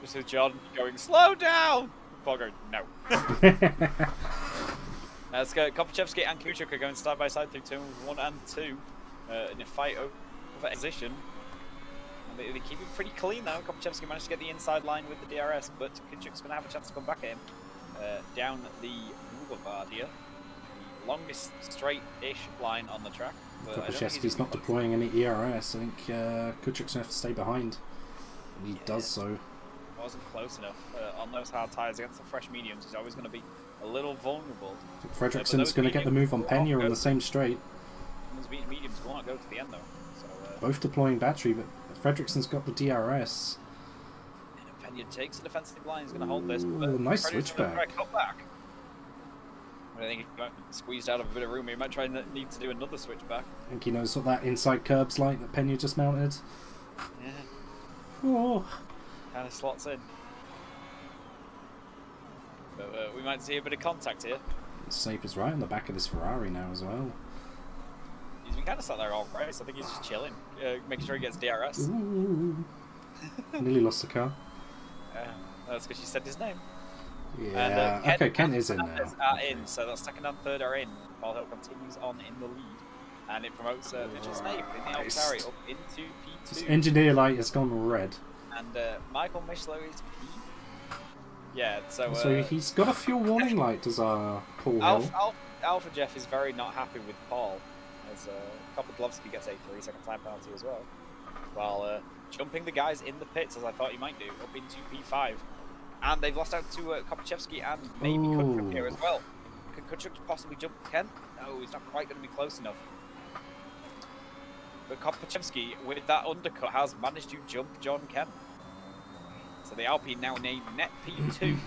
This is John going, slow down! Paul going, no. Let's go. Kopachevsky and Kuchuk are going side by side through turn 1 and 2 in a fight over position. And they keep it pretty clean though. Kopachevsky managed to get the inside line with the DRS, but Kuchuk's going to have a chance to come back at him down the boulevard here. The longest straight-ish line on the track. Kopachevsky's not deploying any ERS. I think Kuchuk's going to have to stay behind. And he does so. Wasn't close enough on those hard tyres against the fresh mediums. He's always going to be a little vulnerable. I think Fredriksson's going to get the move on Pena on the same straight. Those mediums won't go to the end though. So, both deploying battery, but Fredriksson's got the DRS. Pena takes the defensive line. He's going to hold this. Ooh, nice switchback. Cut back. I think he got squeezed out of a bit of room. He might try and need to do another switchback. I think he knows what that inside curb's like that Pena just mounted. Yeah. Oh. Kind of slots in. But we might see a bit of contact here. Snape is right on the back of this Ferrari now as well. He's been kind of sat there all race. I think he's just chilling, making sure he gets DRS. Ooh. Nearly lost the car. That's because she said his name. Yeah, and, okay, Kent is in now. Are in, so that second and third are in. Paul Hill continues on in the lead. And it promotes Mitchell Snape in the Altari up into P2. His engineer light has gone red. And Michael Michler is P. Yeah, so he's got a fuel warning light, does Paul Hill. Alpha Jeff is very not happy with Paul, as Kopachovsky gets a 3-second time penalty as well, while jumping the guys in the pits, as I thought he might do, up into P5. And they've lost out to Kopachevsky and maybe Kutchuk here as well. Could Kutchuk possibly jump Ken? No, he's not quite going to be close enough. But Kopachevsky, with that undercut, has managed to jump John Ken. So the Alpine now in a net P2.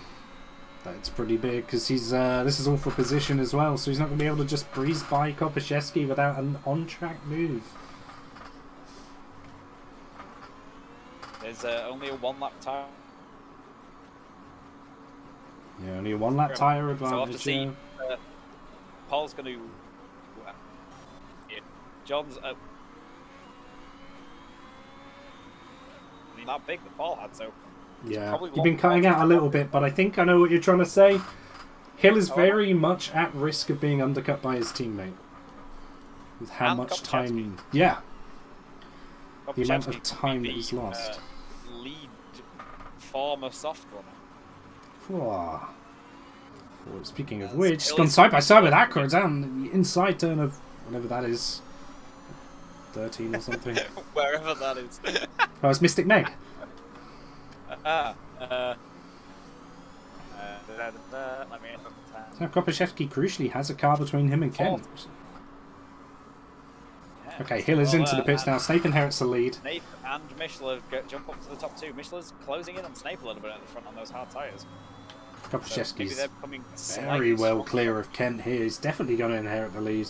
That's pretty big, because he's this is all for position as well, so he's not going to be able to just breeze by Kopachevsky without an on-track move. There's only a one-lap tyre. Yeah, only a one-lap tyre advantage. So after seeing, Paul's going to... John's... not big that Paul had, so... Yeah, you've been cutting out a little bit, but I think I know what you're trying to say. Hill is very much at risk of being undercut by his teammate. With how much time... Yeah. The amount of time that he's lost. Lead former soft runner. Well, speaking of which, it's gone side by side with Acura down the inside turn of whatever that is. 13 or something. Wherever that is. Oh, it's Mystic Meg. Let me So Kopaszewski crucially has a car between him and Kent. Yeah, Okay, Hill is into the pits now. Snape inherits the lead. Snape and Mishler jump up to the top two. Mishler's closing in on Snape a little bit at the front on those hard tyres. Kopaszewski's So very well clear of Kent here. He's definitely going to inherit the lead.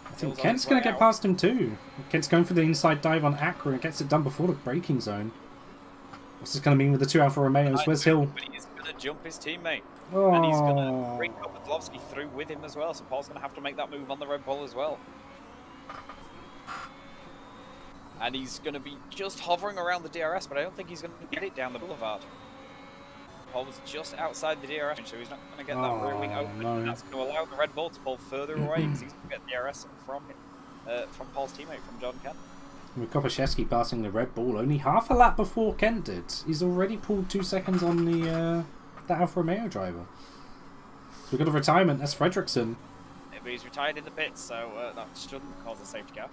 I think Kent's going to get past him too. Kent's going for the inside dive on Acura and gets it done before the braking zone. What's this going to mean with the two Alfa Romeos? Where's Hill? But he's going to jump his teammate. Oh. And he's going to bring Kopaszewski through with him as well. So Paul's going to have to make that move on the Red Bull as well. And he's going to be just hovering around the DRS, but I don't think he's going to get it down the boulevard. Paul was just outside the DRS, so he's not going to get that rear wing open. No. And that's going to allow the Red Bull to pull further away because he's going to get DRS from Paul's teammate, from John Kent. With Kopaszewski passing the Red Bull only half a lap before Kent did. He's already pulled 2 seconds on the Alfa Romeo driver. So we've got a retirement. That's Fredrickson. Yeah, but he's retired in the pits, so that shouldn't cause a safety car.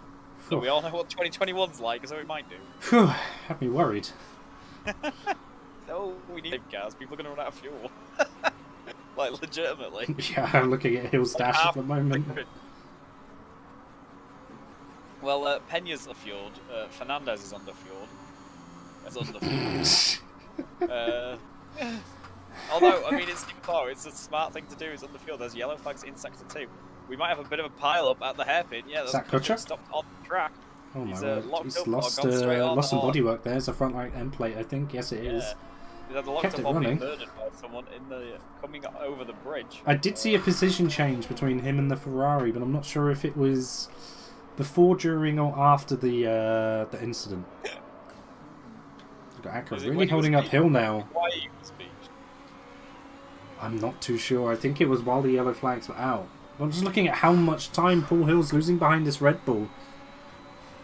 But we all know what 2021's like, so it might do. Phew, had me worried. No, we need cars. People are going to run out of fuel. Like, legitimately. Yeah, I'm looking at Hill's dash at the moment. Well, Pena's fueled. Fernandez is underfueled. That's underfueled. Although, I mean, it's a smart thing to do. It's underfueled. There's yellow flags in sector 2. We might have a bit of a pile up at the hairpin. Yeah, is that Kutcher? Stopped on the track. Oh my He's, word. locked He's up, lost some bodywork there. It's a front right end plate, I think. Yes, it is. He's had locked Kept up it on being running. murdered by someone in the coming over the bridge. I did see a position change between him and the Ferrari, but I'm not sure if it was before, during, or after the incident. We've got Acura really holding up Hill now. Why he was beached? I'm not too sure. I think it was while the yellow flags were out. I'm just looking at how much time Paul Hill's losing behind this Red Bull.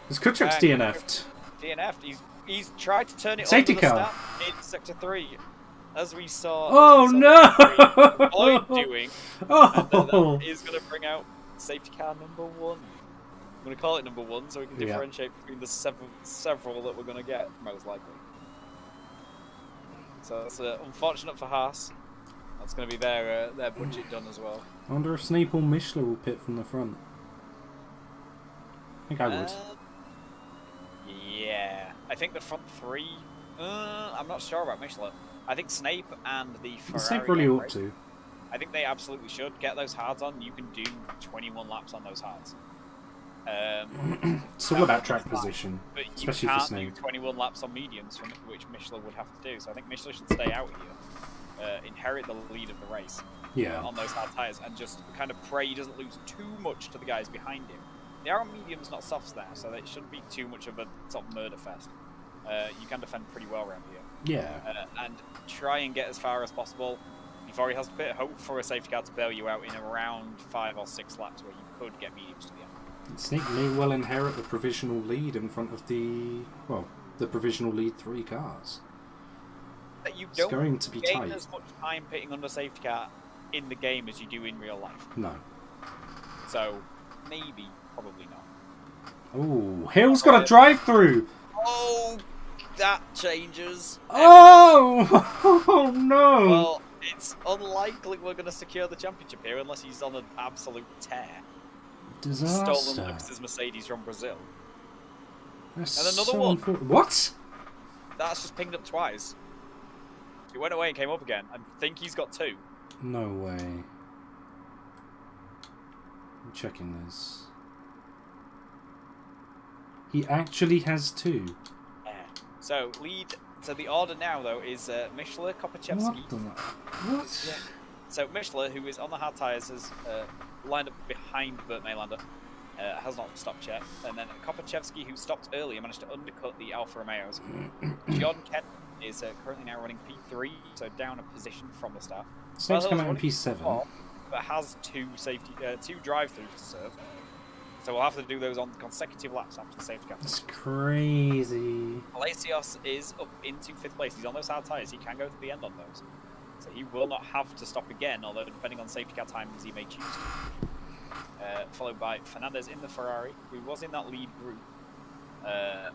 Because Kutcher's DNF'd. DNF'd. He's tried to turn it safety on to the car in sector 3, as we saw. Oh no! Lloyd doing. Oh, and that is going to bring out safety car number 1. I'm going to call it number 1 so we can differentiate between the several that we're going to get, most likely. So that's unfortunate for Haas. That's going to be their budget done as well. I wonder if Snape or Mishler will pit from the front. I think I would. Yeah. I think the front 3... I'm not sure about Mishler. I think Snape and the Ferrari... Snape really ought to. I think they absolutely should. Get those hards on. You can do 21 laps on those hards. It's all about track position, but especially you for can't Snape. do 21 laps on mediums, which Mishler would have to do. So I think Mishler should stay out here, inherit the lead of the race on those hard tyres, and just kind of pray he doesn't lose too much to the guys behind him. They are on mediums, not softs there, so it shouldn't be too much of a sort of murder fest. You can defend pretty well around here. Yeah. And try and get as far as possible before he has to pit. Hope for a safety car to bail you out in around 5 or 6 laps where you could get mediums to the end. Snape may well inherit the provisional lead in front of the provisional lead 3 cars. That you It's don't going to be gain tight. as much time pitting under safety car in the game as you do in real life. No. So, maybe, probably not. Oh, Hill's got a drive-through! Oh, that changes. Oh! Oh no! Well, it's unlikely we're going to secure the championship here unless he's on an absolute tear. Disaster. Stolen Lewis's Mercedes from Brazil. That's And another so one. What? That's just pinged up twice. He went away and came up again. I think he's got 2. No way. I'm checking this. He actually has 2. Yeah. So the order now though is Mishler, Kopaszewski. What the? What? Yeah. So Mishler, who is on the hard tyres, has lined up behind Burt Maylander. Has not stopped yet. And then Kopaszewski, who stopped earlier, managed to undercut the Alfa Romeos. John Kent is currently now running P3, so down a position from the start. Snape's coming out in P7. But has 2 drive-throughs to serve. So we'll have to do those on consecutive laps after the safety car. That's crazy. Palacios is up into 5th place. He's on those hard tyres. He can go to the end on those. So he will not have to stop again, although depending on safety car timings, he may choose to. Followed by Fernandez in the Ferrari, who was in that lead group. And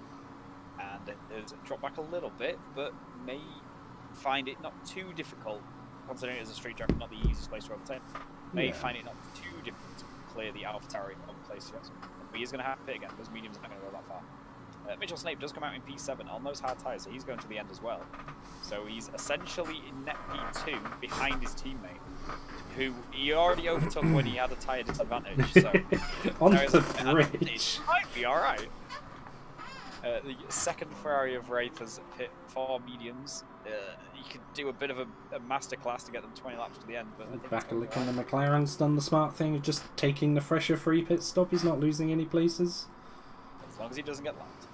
has dropped back a little bit, but may find it not too difficult, considering it is a street track, not the easiest place to overtake. May find it not too difficult to clear the AlphaTauri of Palacios. But he is going to have to pit again. Those mediums aren't going to go that far. Mitchell Snape does come out in P7 on those hard tyres, so he's going to the end as well. So he's essentially in net P2 behind his teammate, who he already overtook when he had a tyre disadvantage. So on the bridge. It might be alright. The second Ferrari of Wraith has pit 4 mediums. You could do a bit of a masterclass to get them 20 laps to the end. But Back a look, and the McLaren's done the smart thing of just taking the fresher free pit stop. He's not losing any places. As long as he doesn't get lapped.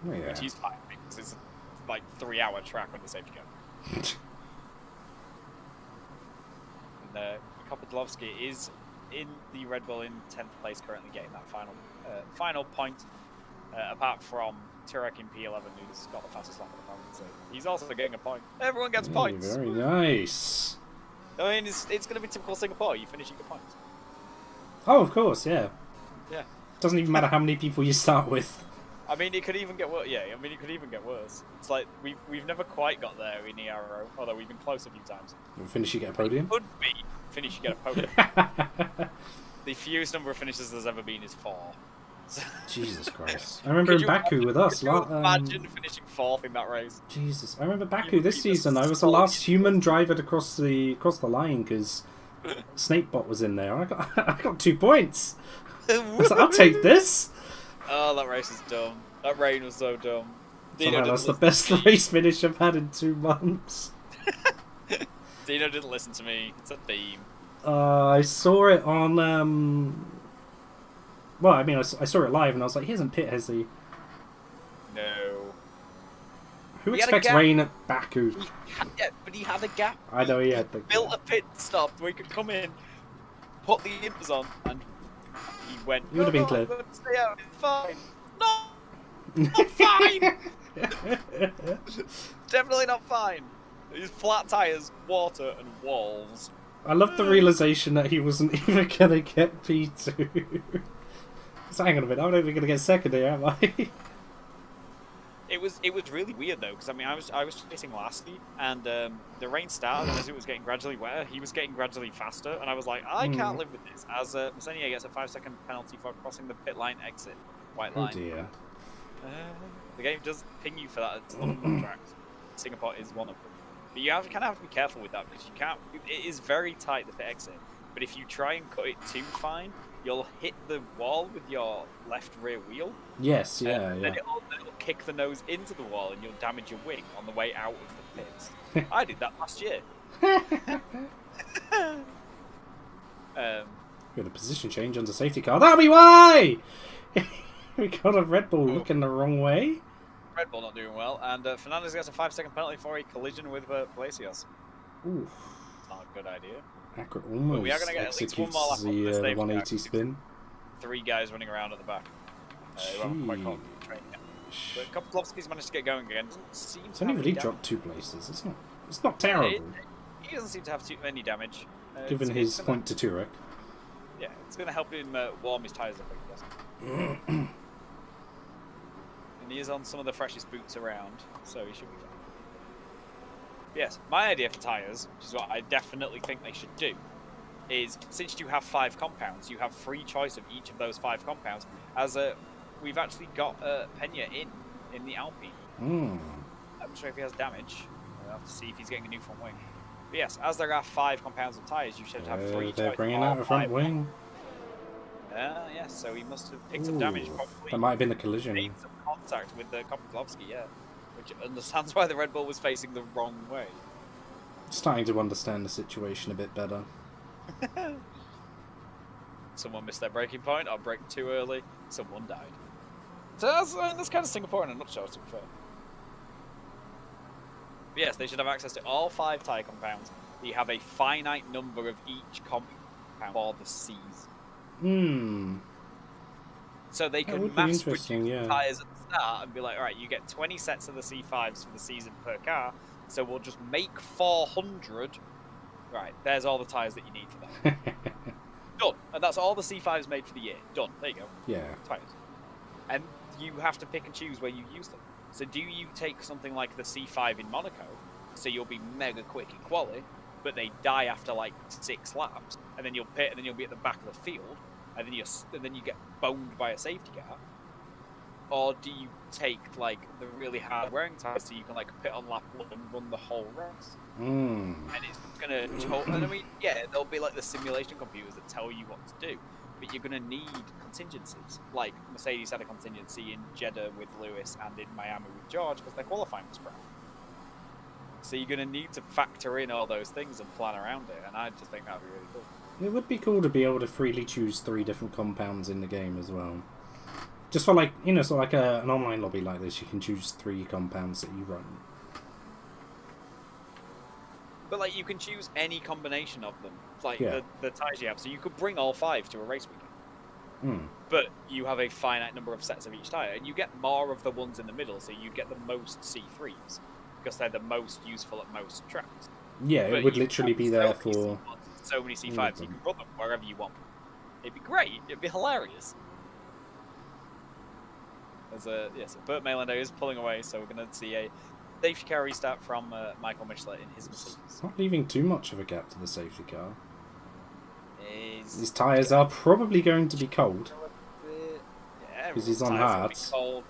Oh, yeah. Which he's fine, because it's like 3-hour track on the safety car. And Kopodlovsky is in the Red Bull in 10th place, currently getting that final point. Apart from Turek in P11, who's got the fastest lap at the moment, so he's also getting a point. Everyone gets points. Very nice. I mean, it's going to be typical Singapore. You finish, you get points. Oh, of course, yeah. Yeah. Doesn't even matter how many people you start with. I mean, it could even get worse. Yeah, I mean, it could even get worse. It's like we've never quite got there in Ero, although we've been close a few times. Finish, you get a podium. Could be finish, you get a podium. The fewest number of finishes there's ever been is 4. Jesus Christ! I remember in Baku with us. Imagine finishing 4th in that race. Jesus, I remember Baku this season. I was the last human driver to cross the line because Snakebot was in there. I got 2 points. I was like, I'll take this. Oh, that race is dumb. That rain was so dumb. Somehow that's the best race finish I've had in 2 months. Dino didn't listen to me. It's a theme. I saw it on. Well, I mean, I saw it live and I was like, he hasn't pit, has he? No. Who expects rain at Baku? But he had a gap. I know he had the built a pit stop where he could come in, put the impers on, and he went. You would have been clear. Stay out. It's fine. No, not fine. Definitely not fine. These flat tires, water, and walls. I love the realization that he wasn't even gonna get P2. So hang on a minute, I'm not even gonna get second here, am I? It was really weird though, because I mean I was chasing Lasky, and the rain started, and as it was getting gradually wetter, he was getting gradually faster, and I was like, I can't live with this. As Messenia gets a 5-second penalty for crossing the pit line exit, white line. Oh dear. The game does ping you for that at a lot of contracts. Singapore is one of them, but you kind of have to be careful with that because you can't. It is very tight, the pit exit, but if you try and cut it too fine, you'll hit the wall with your left rear wheel. Yes, yeah, Then it'll kick the nose into the wall and you'll damage your wing on the way out of the pits. I did that last year. We had a position change on the safety car. That'll be why! We got a Red Bull looking the wrong way. Red Bull not doing well, and Fernandez gets a 5-second penalty for a collision with Palacios. Ooh. Not a good idea. Accurate almost we are going to get at least one more lap the 180 spin. 3 guys running around at the back. Who haven't quite caught the train yet. But Kopodlovsky's managed to get going again. It's only really dropped 2 places. It's not terrible. He doesn't seem to have too many damage. Given his point to Turek. Yeah, it's going to help him warm his tyres up, I guess. And he is on some of the freshest boots around, so he should be fine. Yes, my idea for tyres, which is what I definitely think they should do, is since you have 5 compounds, you have free choice of each of those 5 compounds. As we've actually got Pena in the Alpine. I'm not sure if he has damage. We'll have to see if he's getting a new front wing. But yes, as there are 5 compounds of tyres, you should have free choice. They're bringing out a front wing. Yes, so he must have picked up damage. Probably that might have been the collision. made some contact with the Kopodlovsky, yeah. Which understands why the Red Bull was facing the wrong way. Starting to understand the situation a bit better. Someone missed their braking point, or braked too early, someone died. So that's kind of Singapore in a nutshell, to be fair. But yes, they should have access to all 5 tyre compounds. You have a finite number of each compound for the season. So they That could would be mass interesting, produce yeah. tyres at the start and be like, all right, you get 20 sets of the C5s for the season per car, so we'll just make 400. Right, there's all the tyres that you need for that. Done. And that's all the C5s made for the year. Done. There you go. Yeah. Tyres. And you have to pick and choose where you use them. So do you take something like the C5 in Monaco, so you'll be mega quick in quali, but they die after like 6 laps, and then you'll pit, and then you'll be at the back of the field, and then you get boned by a safety car? Or do you take like the really hard wearing tyres so you can like pit on lap 1 and run the whole race? And it's gonna. And I mean, yeah, there'll be like the simulation computers that tell you what to do, but you're gonna need contingencies. Like Mercedes had a contingency in Jeddah with Lewis and in Miami with George because their qualifying was crap. So you're gonna need to factor in all those things and plan around it, and I just think that'd be really cool. It would be cool to be able to freely choose 3 different compounds in the game as well. Just for like, you know, so like an online lobby like this, you can choose 3 compounds that you run. But like, you can choose any combination of them, like Yeah. the tyres you have. So you could bring all 5 to a race weekend. But you have a finite number of sets of each tyre, and you get more of the ones in the middle, so you get the most C3s, because they're the most useful at most tracks. Yeah, But it would you literally have be there so many for... C1s, so many C5s, you can run them wherever you want. It'd be great, it'd be hilarious. So Burt Maylander is pulling away, so we're going to see a safety car restart from Michael Michelin in his Mercedes. It's not leaving too much of a gap to the safety car. His tyres are probably going to be cold. Yeah, because he's on tyres will be hards. cold.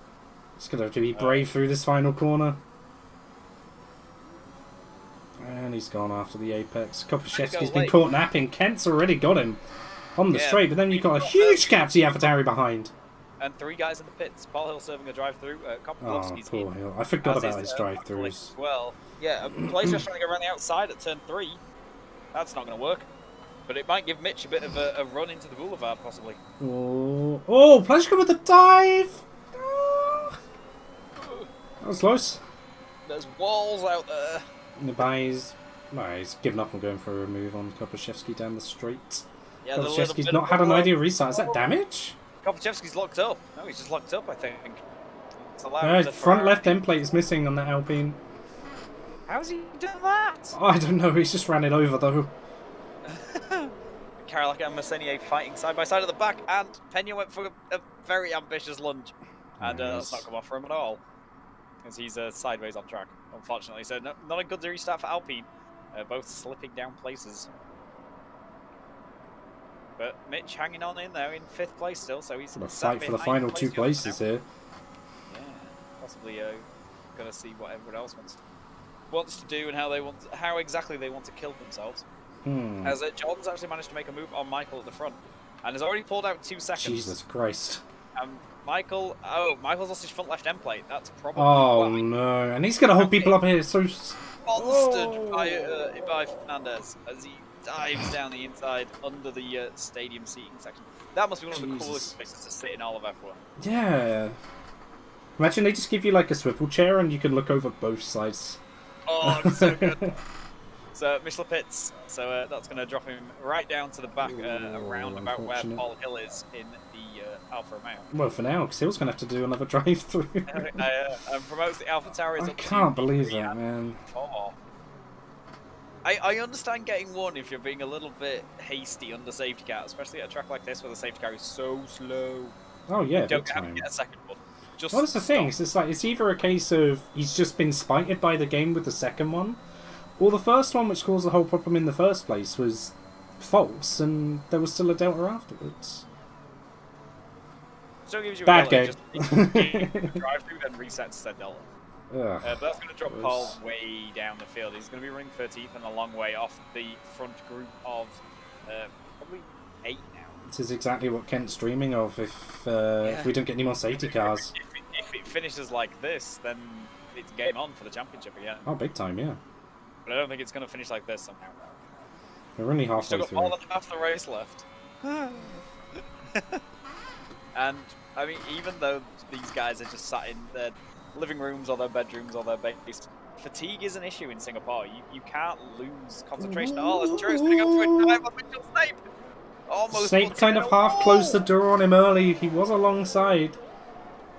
He's going to have to be brave through this final corner. And he's gone after the apex. Kopaszewski's been caught napping. Kent's already got him on the straight, but then you've got a huge gap to Yavatari behind. And 3 guys in the pits. Paul Hill serving a drive-through. Kopaszewski's poor Hill. I forgot about his drive-throughs. Well, yeah, Placer's trying to go around the outside at turn 3. That's not going to work. But it might give Mitch a bit of a run into the boulevard, possibly. Oh, Pleasure with the dive! That was close. There's walls out there. He's given up on going for a move on Kopaszewski down the straight. Yeah, Kopaszewski's not had an ideal restart. Is that damage? Kopaszewski's locked up. No, he's just locked up, I think. Front left end plate is missing on that Alpine. How's he done that? Oh, I don't know, he's just ran it over though. Karolak and Messenier fighting side by side at the back, and Pena went for a very ambitious lunge. And that's not come off for him at all. Because he's sideways on track, unfortunately. So not a good restart for Alpine. Both slipping down places. But Mitch hanging on in there in 5th place still, so he's fight for the final 2 places here. Yeah, possibly going to see what everyone else wants to do and how exactly they want to kill themselves. As Jordan's actually managed to make a move on Michael at the front, and has already pulled out 2 seconds. Jesus Christ! Michael's lost his front left end plate. That's probably why. No, and he's going to hold people up here. So monstered by Fernandez as he dives down the inside under the stadium seating section. That must be one of the coolest places to sit in all of F1. Yeah. Imagine they just give you like a swivel chair and you can look over both sides. Oh, it's so good. So Michelin pits, so that's going to drop him right down to the back, around about where Paul Hill is in the Alfa Romeo. Well, for now, because Hill's going to have to do another drive-through. And promotes the Alpha Tower. I can't believe that, man. 4. I understand getting 1 if you're being a little bit hasty under safety car, especially at a track like this where the safety car is so slow. Oh yeah, you don't have to get a second one. Just well, that's the thing. It's either a case of he's just been spited by the game with the second one, or the first one, which caused the whole problem in the first place, was false, and there was still a delta afterwards. Still gives you bad a game. Just drive through, then resets said delta. But that's going to drop Paul way down the field. He's going to be running 13th and a long way off the front group of probably 8 now. This is exactly what Kent's dreaming of if we don't get any more safety cars. If it finishes like this, then it's game on for the championship again. Oh, big time, yeah. But I don't think it's going to finish like this somehow. We're only halfway through. Still got more than half the race left. And, I mean, even though these guys are just sat in their living rooms or their bedrooms or their base, fatigue is an issue in Singapore. You can't lose concentration at all. As Turo's putting up to a dive on Mitchell Snape. Almost Snape puts kind him of in a half wall. closed the door on him early. He was alongside.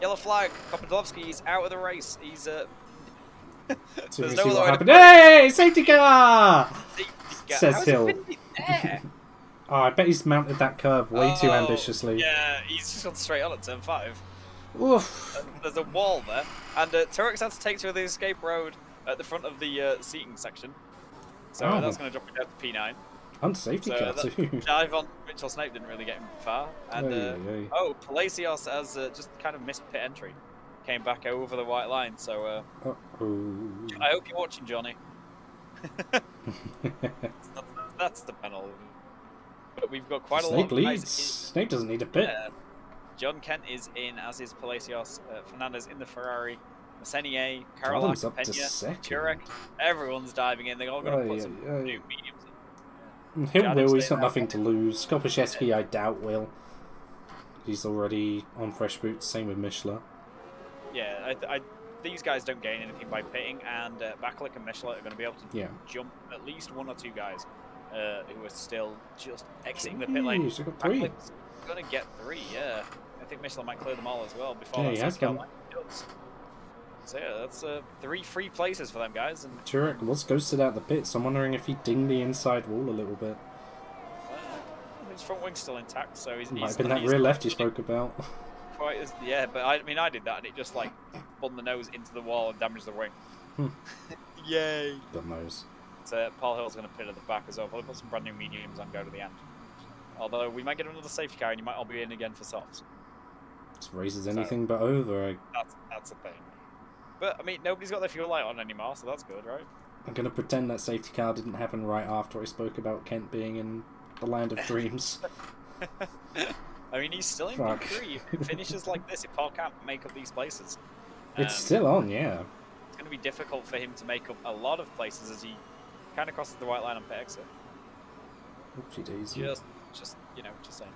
Yellow flag. Kopodlovsky is out of the race. He's So there's we no see other what way happened. to put it. Hey! Safety car! Says How's Hill. it been there? Oh, I bet he's mounted that curve way too ambitiously. Yeah, he's just gone straight on at turn 5. Oof. There's a wall there, and Turek had to take to the escape road at the front of the seating section. So that's going to drop it down to P9. On safety car too. Dive on Mitchell Snape didn't really get him far. And Palacios has just kind of missed pit entry. Came back over the white line, so I hope you're watching, Johnny. That's the penalty. But we've got quite a lot Snape of leads. guys. Snape doesn't need a pit. John Kent is in, as is Palacios. Fernandez in the Ferrari. Messenier, Caroline, Adam's up to second. Turek. Everyone's diving in. They're all going to put some new mediums in. He'll will. He's got nothing to lose. Kopaszewski, I doubt will. He's already on fresh boots. Same with Mishler. Yeah, these guys don't gain anything by pitting, and Bakalik and Mishler are going to be able to jump at least 1 or 2 guys who are still just exiting the pit lane. Bakalik's going to get 3, yeah. I think Mishler might clear them all as well before that safety car line does. So yeah, that's 3 free places for them guys. And Turek was ghosted out the pit, so I'm wondering if he dinged the inside wall a little bit. His front wing's still intact, so he's might have been that rear left you spoke about. Yeah, but I mean, I did that, and it just like spun the nose into the wall and damaged the wing. Yay! God knows. So Paul Hill's going to pit at the back as well. Probably put some brand new mediums and go to the end. Although we might get another safety car, and you might all be in again for softs. This race is anything but over. That's a thing. But I mean, nobody's got their fuel light on anymore, so that's good, right? I'm going to pretend that safety car didn't happen right after I spoke about Kent being in the land of dreams. I mean, he's still in P3. If it finishes like this, if Paul can't make up these places. It's still on, yeah. It's going to be difficult for him to make up a lot of places as he kind of crosses the white line on pit exit. Oopsie daisy. Just saying.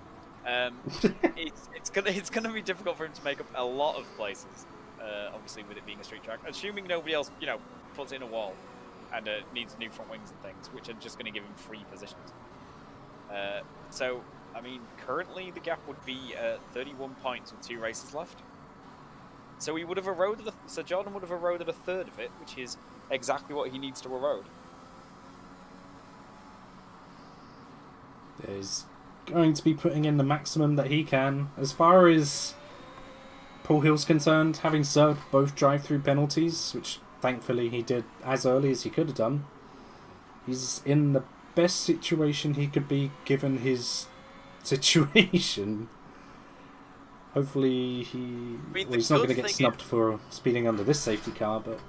It's gonna be difficult for him to make up a lot of places. Obviously, with it being a street track, assuming nobody else, puts in a wall and needs new front wings and things, which are just going to give him free positions. So, I mean, currently the gap would be 31 points with 2 races left. So he would have eroded. So Jordan would have eroded a third of it, which is exactly what he needs to erode. He's going to be putting in the maximum that he can. As far as Paul Hill's concerned, having served both drive-through penalties, which thankfully he did as early as he could have done, he's in the best situation he could be given his situation. Hopefully he's not going to get snubbed for speeding under this safety car, but...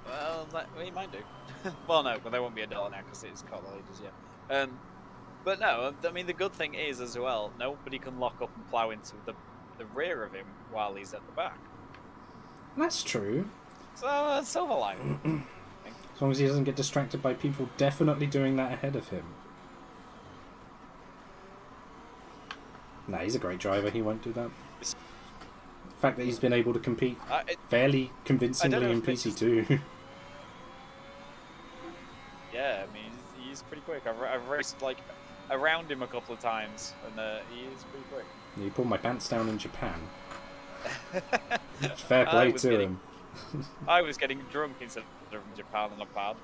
Well, he might do. Well, no, but there won't be a dollar now because it's caught the leaders yet. But no, I mean, the good thing is as well, nobody can lock up and plough into the rear of him while he's at the back. That's true. So, silver lining. As long as he doesn't get distracted by people definitely doing that ahead of him. Nah, he's a great driver, he won't do that. The fact that he's been able to compete fairly convincingly in PC2. Yeah, I mean, he's pretty quick. I've raced like around him a couple of times, and he is pretty quick. He pulled my pants down in Japan. Fair play to him. I was getting drunk instead of in Japan on a pad.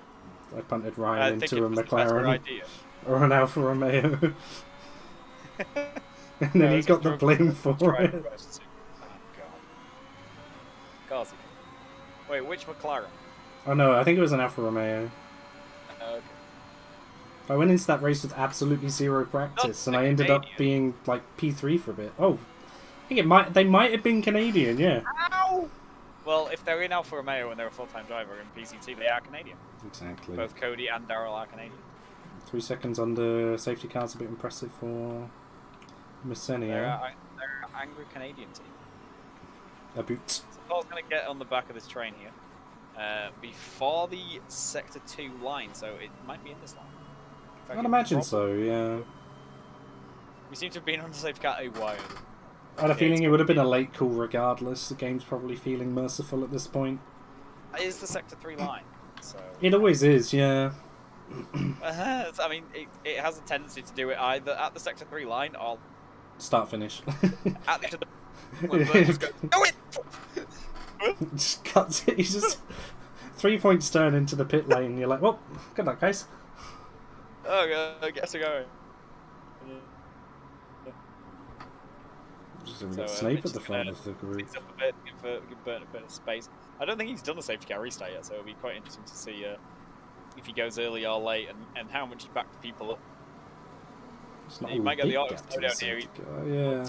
I punted Ryan into a McLaren or an Alfa Romeo. And then he got the blame for it. Oh, God. Wait, which McLaren? Oh no, I think it was an Alfa Romeo. Okay. I went into that race with absolutely zero practice, and I ended up being like P3 for a bit. Oh, I think they might have been Canadian, yeah. Ow! Well, if they're in Alfa Romeo and they're a full-time driver in PCT, they are Canadian. Exactly. Both Cody and Daryl are Canadian. 3 seconds under safety car's a bit impressive for Messenia. They're an angry Canadian team. A boot. So Paul's going to get on the back of this train here before the Sector 2 line, so it might be in this line. I'd imagine so, yeah. We seem to have been on the safety car a while. I had a feeling it would have been a late call regardless. The game's probably feeling merciful at this point. It is the Sector 3 line, so... It always is, yeah. I mean, it has a tendency to do it either at the sector 3 line or Start finish. at the when Bert just goes, "Do it!" Just cuts it. He's just 3 points turn into the pit lane. And you're like, well, good luck, guys. Oh, God, get us going. Just got Snape at the front of the group. Up a bit, give Bert a bit of space. I don't think he's done the safety car restart yet, so it'll be quite interesting to see if he goes early or late and how much he backs people up. He might get the auto slowdown here. Yeah.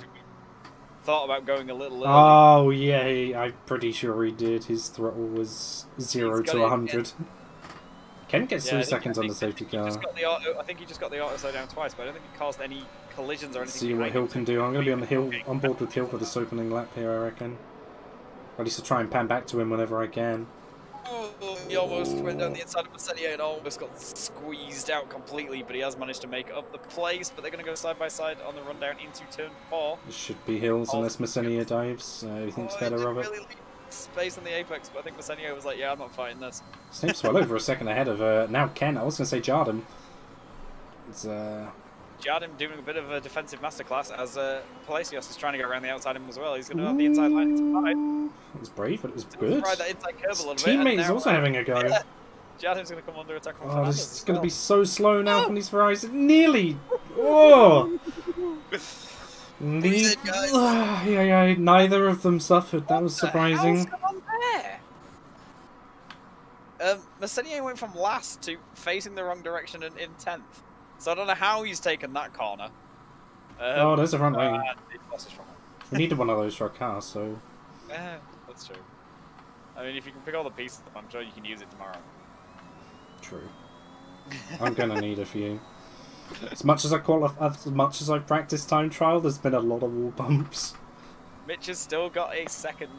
Thought about going a little early. Oh, yeah, I'm pretty sure he did. His throttle was 0 to 100. Ken gets 3 seconds on the safety car. I think he just got the auto slowdown twice, but I don't think he caused any collisions or anything. See what Hill can do. I'm going to be on the hill, on board with Hill for this opening lap here, I reckon. Ready to try and pan back to him whenever I can. Oh, he almost went down the inside of Messenia and almost got squeezed out completely, but he has managed to make up the place. But they're going to go side by side on the run down into turn 4. It should be Hills unless Messenia dives. He thinks better of it. Really space on the apex, but I think Messenia was like, yeah, I'm not fighting this. Snape's well over a second ahead of now Ken. I was going to say Jardim. It's Jardim doing a bit of a defensive masterclass as Palacios is trying to get around the outside of him as well. He's going to have the inside line inside. It was brave, but it was good. Ride that inside curve a little bit. Teammate is also having a go. Yeah, Jardim's going to come under attack from Fernandez. This is going to be so slow now from these Verizon. Nearly! Oh! Yeah, neither of them suffered. That was surprising. What's going on there? Messenia went from last to facing the wrong direction and in 10th. So I don't know how he's taken that corner. Oh, there's a front wing. He lost his front wing. We needed one of those for our car, so... Yeah, that's true. I mean, if you can pick all the pieces up, I'm sure you can use it tomorrow. True. I'm gonna need a few. As much as I've practiced time trial, there's been a lot of wall bumps. Mitch has still got a second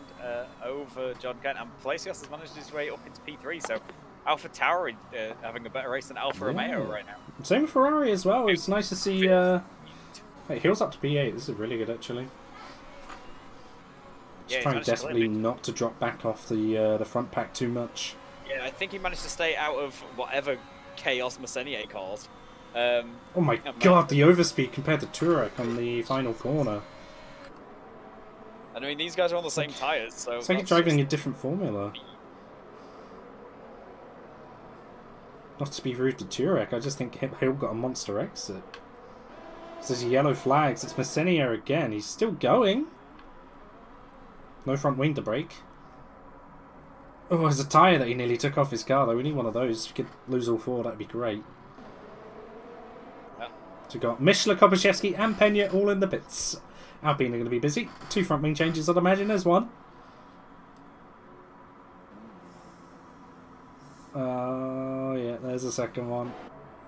over John Kent, and Palacios has managed his way up into P3, so Alpha Tauri having a better race than Alfa Romeo right now. Same with Ferrari as well. It's nice to see... Wait, Hill's up to P8. This is really good, actually. Just trying desperately not to drop back off the front pack too much. Yeah, I think he managed to stay out of whatever chaos Messenia caused. Oh my god, the overspeed compared to Turek on the final corner. And I mean, these guys are on the same tyres, so... It's like you're driving a different formula. Not to be rude to Turek, I just think Hill got a monster exit. There's yellow flags, it's Messenia again, he's still going. No front wing to break. Oh, there's a tyre that he nearly took off his car though, we need one of those. If we could lose all 4, that'd be great. Yeah. So we've got Mishler, Kopaczewski and Pena all in the pits. Alpine are going to be busy. 2 front wing changes, I'd imagine, there's one. Yeah, there's a second one.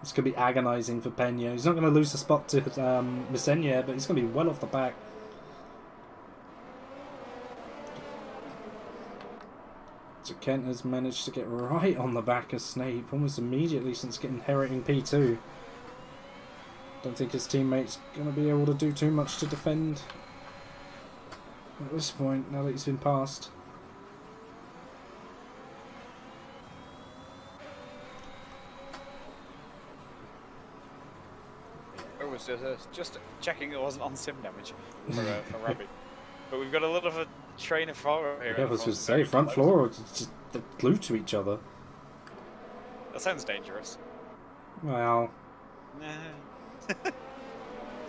It's going to be agonising for Pena. He's not going to lose the spot to Messenia, but he's going to be well off the back. So Kent has managed to get right on the back of Snape almost immediately since inheriting P2. Don't think his teammate's going to be able to do too much to defend at this point, now that he's been passed. Just checking it wasn't on sim damage for Robbie. But we've got a lot of a train of thought here. Yeah, I was going to say, front floor or just glued to each other. That sounds dangerous. Well...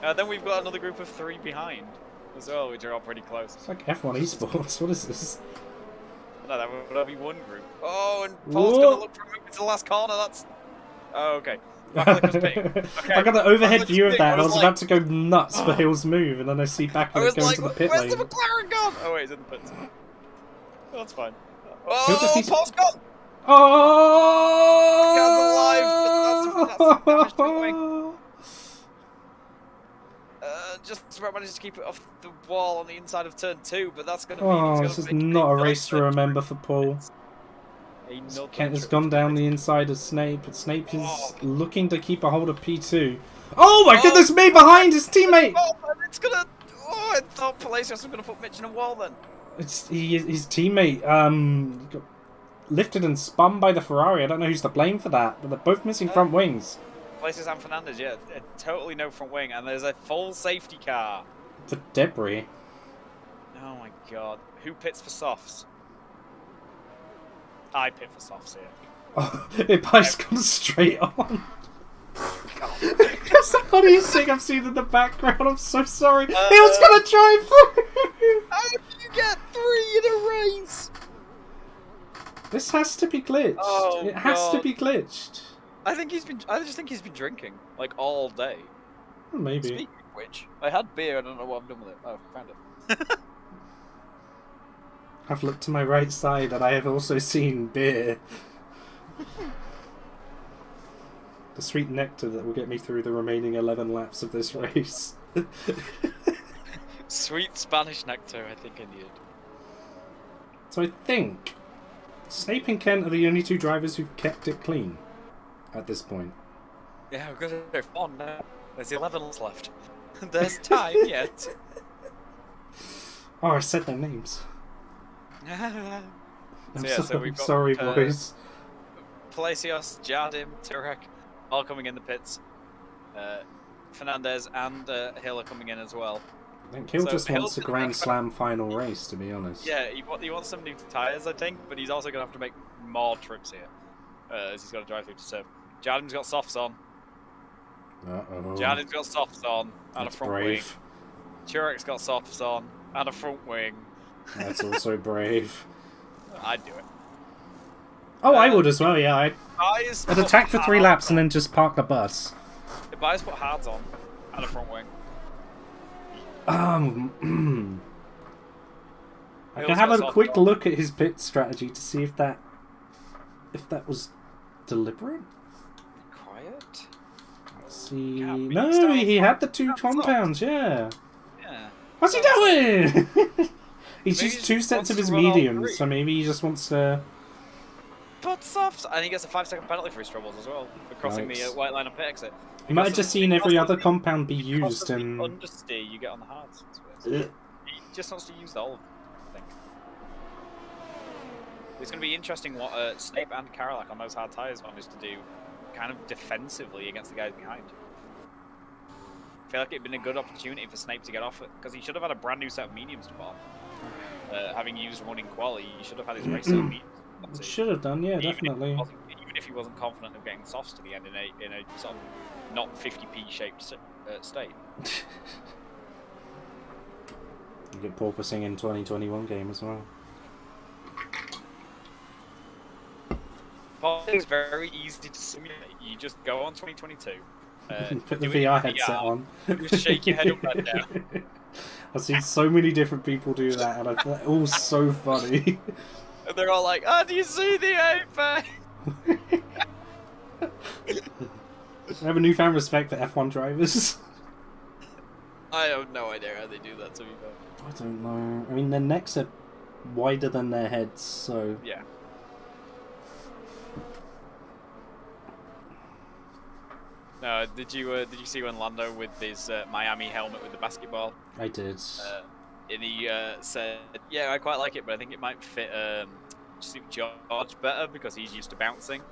then we've got another group of 3 behind as well, which are all pretty close. It's like F1 esports, what is this? No, that would only be one group. Oh, and Paul's going to look for a move into the last corner, that's... Oh, okay. Okay. I got the overhead view of that and I was about to go nuts for Hill's move and then I see back and going to the pit lane. Where's the McLaren gone? Oh wait, he's in the pits. That's fine. Oh, Paul's gone! Oh! Just about managed to keep it off the wall on the inside of turn 2, but that's going to be... this is not a race to remember for Paul. Kent has gone down the inside of Snape, but Snape is looking to keep a hold of P2. Oh my goodness me, behind his teammate! It's gonna... Oh, I thought Palacios was going to put Mitch in a wall then. It's his teammate, got lifted and spun by the Ferrari. I don't know who's to blame for that, but they're both missing front wings. Places and Fernandez, yeah, totally no front wing, and there's a full safety car. For debris. Oh my god. Who pits for softs? I pit for softs here. Oh, it has gone straight on. That's the funniest thing I've seen in the background. I'm so sorry. He was gonna drive through. How did you get 3 in a race? This has to be glitched. Oh, it has to God. be glitched. I just think he's been drinking like all day. Well, maybe. Speaking of which, I had beer. I don't know what I've done with it. Oh, found it. I've looked to my right side and I have also seen beer. The sweet nectar that will get me through the remaining 11 laps of this race. Sweet Spanish nectar, I think I needed. So I think Snape and Kent are the only 2 drivers who've kept it clean at this point. Yeah, we're gonna go on now. There's 11 left. There's time yet. Oh, I said their names. We've got, sorry, boys. Palacios, Jardim, Turek, all coming in the pits. Fernandez and Hill are coming in as well. I think Hill just wants a Hill's Grand Slam final race, to be honest. Yeah, he wants some new tyres, I think, but he's also going to have to make more trips here, as he's got to drive through to serve. Jardim's got softs on. Uh-oh. Jardim's got softs on and That's a front brave. wing. Turek's got softs on and a front wing. That's also brave. I'd do it. Oh, I would as well, yeah. I'd attack for 3 laps and then just park the bus. The buyers put hards on and a front wing. I can have a quick look at his pit strategy to see if that was deliberate. Quiet. Let's see. Yeah, No, he had the 2 compounds, yeah. Yeah. What's he doing? He's Maybe used he 2 just sets wants of to his run all mediums, 3. so maybe he just wants to... Put softs, and he gets a 5-second penalty for his troubles as well for crossing Nice. the white line of pit exit. He might have just seen every other compound be used and... The understeer you get on the hards. He just wants to use the whole, I think. It's going to be interesting what Snape and Karolak on those hard tyres managed to do kind of defensively against the guys behind. I feel like it'd been a good opportunity for Snape to get off it, because he should have had a brand new set of mediums to bomb. Having used one in quali, he should have had his race set of mediums. Should have done, yeah, definitely. Even if he wasn't confident of getting softs to the end in a sort of not 50p shaped state. You get porpoising in 2021 game as well. It's very easy to simulate. You just go on 2022. Put the VR headset on. Just shake your head up and down. I've seen so many different people do that, and I find it all so funny. And they're all like, "Oh, do you see the apex?" I have a newfound respect for F1 drivers. I have no idea how they do that, to be fair. I don't know. I mean, their necks are wider than their heads, so... Yeah. No, did you see when Lando with his Miami helmet with the basketball? I did. And he said, "Yeah, I quite like it, but I think it might fit George better because he's used to bouncing."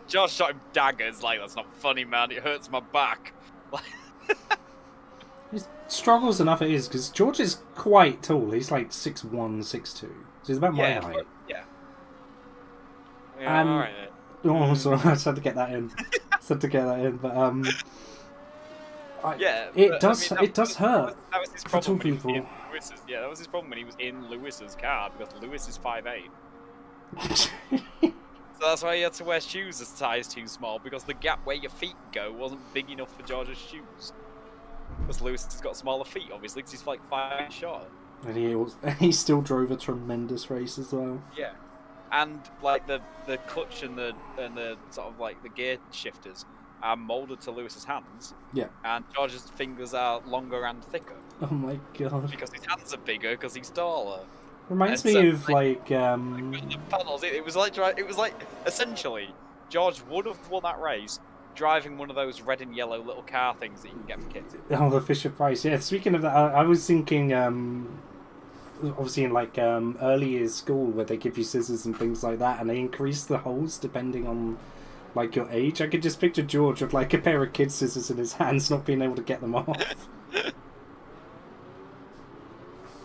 George shot him daggers. Like, that's not funny, man. It hurts my back. He struggles enough it is, because George is quite tall. He's like 6'1", 6'2". So he's about my height. Yeah. And- alright. Oh, sorry, I just had to get that in. But it does hurt That was his for problem two when he was people. in Lewis's, yeah, that was his problem when he was in Lewis's car, because Lewis is 5'8". So that's why he had to wear shoes a size too small, because the gap where your feet go wasn't big enough for George's shoes. Because Lewis has got smaller feet, obviously, because he's like 5 inches shorter. And he still drove a tremendous race as well. Yeah. And like the clutch and the sort of like the gear shifters are molded to Lewis's hands. Yeah. And George's fingers are longer and thicker. Oh my god. Because his hands are bigger because he's taller. Reminds And me so, of the panels. It was like essentially George would have won that race driving one of those red and yellow little car things that you can get for kids. Oh, the Fisher Price. Yeah, speaking of that, I was thinking obviously in like early years school where they give you scissors and things like that, and they increase the holes depending on like your age. I could just picture George with like a pair of kid scissors in his hands, not being able to get them off.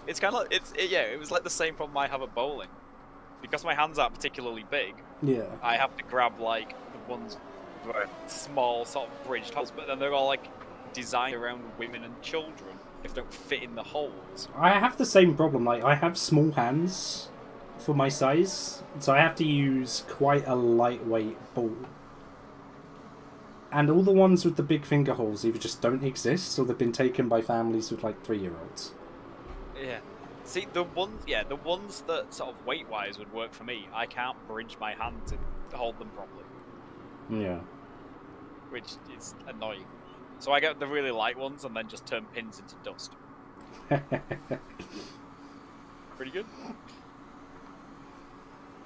It's kind of like, it was like the same problem I have at bowling. Because my hands aren't particularly big, Yeah. I have to grab like the ones that are small sort of bridged holes, but then they're all like designed around women and children if they don't fit in the holes. I have the same problem. Like, I have small hands for my size, so I have to use quite a lightweight ball. And all the ones with the big finger holes either just don't exist, or they've been taken by families with like 3-year-olds. Yeah. See, the ones that sort of weight-wise would work for me, I can't bridge my hand to hold them properly. Yeah. Which is annoying. So I get the really light ones and then just turn pins into dust. Pretty good.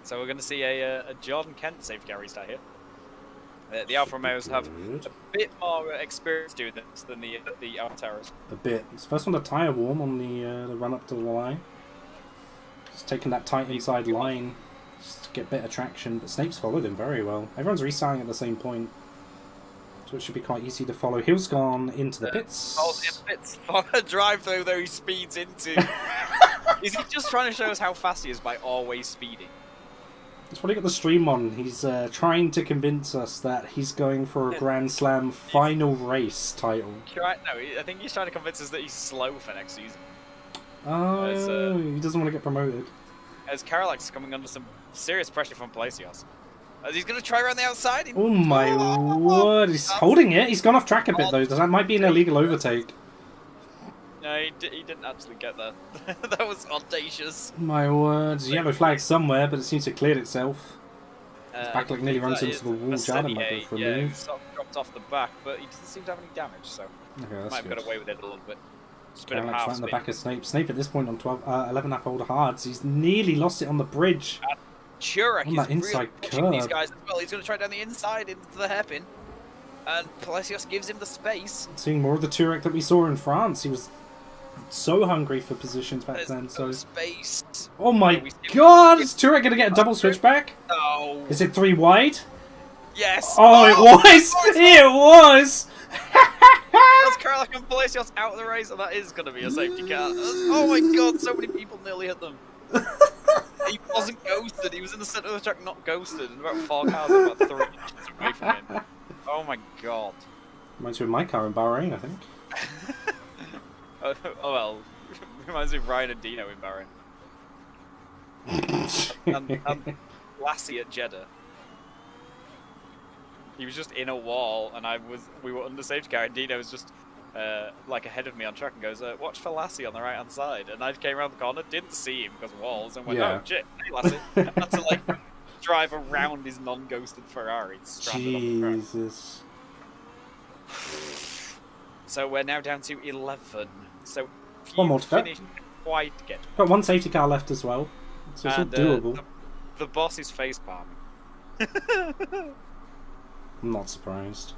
So we're going to see a Jordan Kent safety car restart here. The Alfa Romeos have a bit more experience doing this than the Alfa Terras. A bit. It's the first one to tyre warm on the run up to the line. Just taking that tight inside line just to get better traction. But Snape's followed him very well. Everyone's restarting at the same point, so it should be quite easy to follow. Hill's gone into the pits. Oh, the pits for a drive through though he speeds into. Is he just trying to show us how fast he is by always speeding? He's probably got the stream on. He's trying to convince us that he's going for a Grand Slam final race title. No, I think he's trying to convince us that he's slow for next season. Oh, he doesn't want to get promoted. As Karolak's coming under some serious pressure from Palacios. As he's going to try around the outside. Oh my word, he's holding it. He's gone off track a bit though. That might be an illegal overtake. No, he didn't actually get there. That was audacious. My word, yellow flag somewhere, but it seems to have cleared itself. His backlight nearly runs into the wall. Jardim might go for a move. Sort of dropped off the back, but he doesn't seem to have any damage, so okay, might have got away with it a little bit. Karolak's right in the back of Snape. Snape at this point on 11 lap older hards. He's nearly lost it on the bridge. Turek on that inside really these guys as well. He's going to try down the inside into the hairpin, and Palacios gives him the space. Seeing more of the Turek that we saw in France. He was so hungry for positions back then. So space. Oh my god! Is Turek going to get a double switchback? No. Is it 3 wide? Yes. Oh, it was! It was! That's Karolak and Palacios out of the race, and that is going to be a safety car. Oh my god, so many people nearly hit them. He wasn't ghosted, he was in the centre of the track, not ghosted, and about 4 cars about 3 inches away from him. Oh my god. Reminds me of my car in Bahrain, I think. Oh well, reminds me of Ryan and Dino in Bahrain. and Lassie at Jeddah. He was just in a wall, and we were under safety car, and Dino was just like ahead of me on track and goes, watch for Lassie on the right hand side. And I came around the corner, didn't see him because of walls, and went, oh shit, hey Lassie. I had to like drive around his non-ghosted Ferrari. Jesus. So we're now down to 11. So one more to go. Quite get. Got one safety car left as well, so it's all doable. The boss is face palming. I'm not surprised.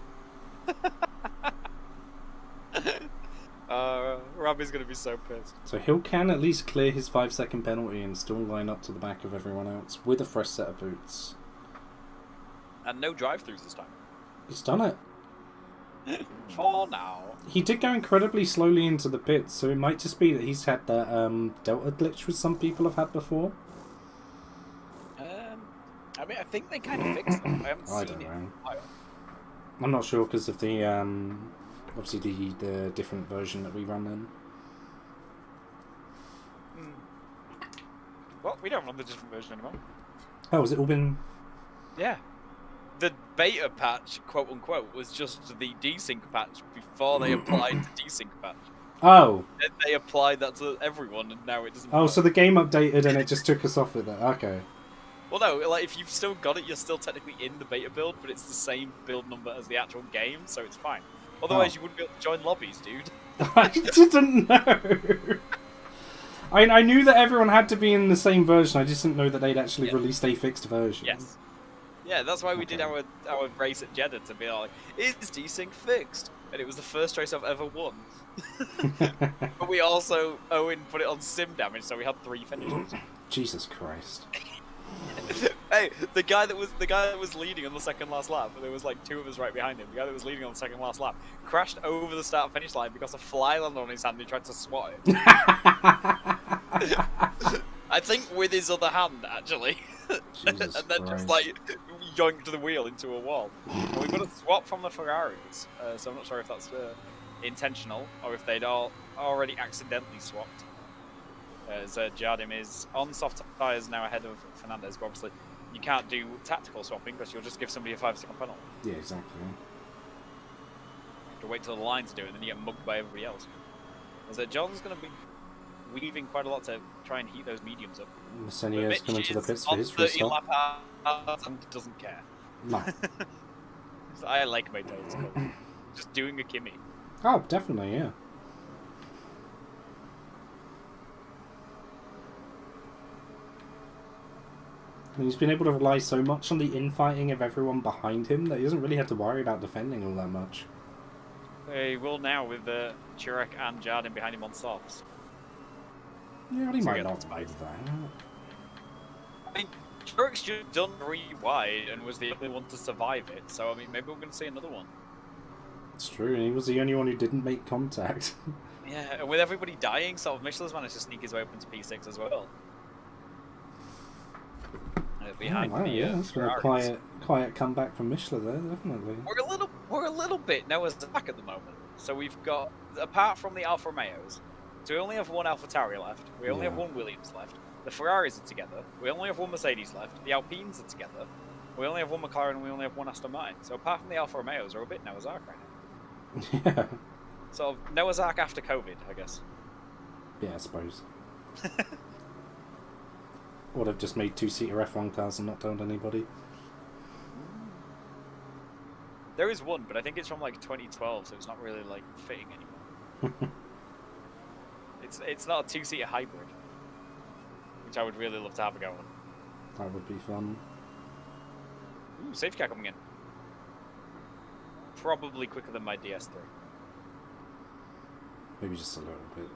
Robbie's gonna be so pissed. So Hill can at least clear his 5-second penalty and still line up to the back of everyone else with a fresh set of boots. And no drive-throughs this time. He's done it. For now. He did go incredibly slowly into the pits, so it might just be that he's had that Delta glitch which some people have had before. I mean, I think they kind of fixed them. I haven't seen it. I'm not sure because of the obviously the different version that we run in. Well, we don't run the different version anymore. Oh, has it all been? Yeah. The beta patch, quote unquote, was just the desync patch before they applied the desync patch. Oh. Then they applied that to everyone, and now it doesn't. Oh, so the game updated and it just took us off with it. Okay. Well, no, like if you've still got it, you're still technically in the beta build, but it's the same build number as the actual game, so it's fine. Otherwise, you wouldn't be able to join lobbies, dude. I didn't know. I knew that everyone had to be in the same version. I just didn't know that they'd actually released a fixed version. Yes. Yeah, that's why we did our race at Jeddah to be like, is desync fixed? And it was the first race I've ever won. But we also, Owen put it on sim damage, so we had 3 finishes. Jesus Christ. Hey, the guy that was leading on the second last lap, there was like 2 of us right behind him. The guy that was leading on the second last lap crashed over the start finish line because a fly landed on his hand and he tried to swat it. I think with his other hand, actually. And then just like yoinked the wheel into a wall. And we got a swap from the Ferraris, so I'm not sure if that's intentional or if they'd all already accidentally swapped. As Jardim is on soft tyres now ahead of Fernandez, but obviously you can't do tactical swapping because you'll just give somebody a 5-second penalty. Yeah, exactly. You have to wait till the line to do it, and then you get mugged by everybody else. As John's going to be weaving quite a lot to try and heat those mediums up. Messenia's coming to the pits for his first stop. And doesn't care. No. I like my toes. Just doing a Kimmy. Oh, definitely, yeah. And he's been able to rely so much on the infighting of everyone behind him that he doesn't really have to worry about defending all that much. He will now with Chirek and Jardim behind him on softs. Yeah, but he might not make that. I mean, Chirek's just done 3 wide and was the only one to survive it, so I mean, maybe we're going to see another one. It's true, and he was the only one who didn't make contact. Yeah, and with everybody dying, sort of Michelin's managed to sneak his way up into P6 as well. Behind wow, yeah, that's been a quiet comeback from Michelin there, definitely. We're a little bit Noah's Ark at the moment. So we've got, apart from the Alfa Romeos, so we only have 1 AlphaTauri left. We only have 1 Williams left. The Ferraris are together. We only have 1 Mercedes left. The Alpines are together. We only have 1 McLaren and we only have 1 Aston Martin. So apart from the Alfa Romeos, we're a bit Noah's Ark right now. Yeah. Sort of Noah's Ark after COVID, I guess. Yeah, I suppose. Or they've just made 2-seater F1 cars and not told anybody. There is one, but I think it's from like 2012, so it's not really like fitting anymore. It's not a 2-seater hybrid, which I would really love to have a go on. That would be fun. Ooh, safety car coming in. Probably quicker than my DS3. Maybe just a little bit.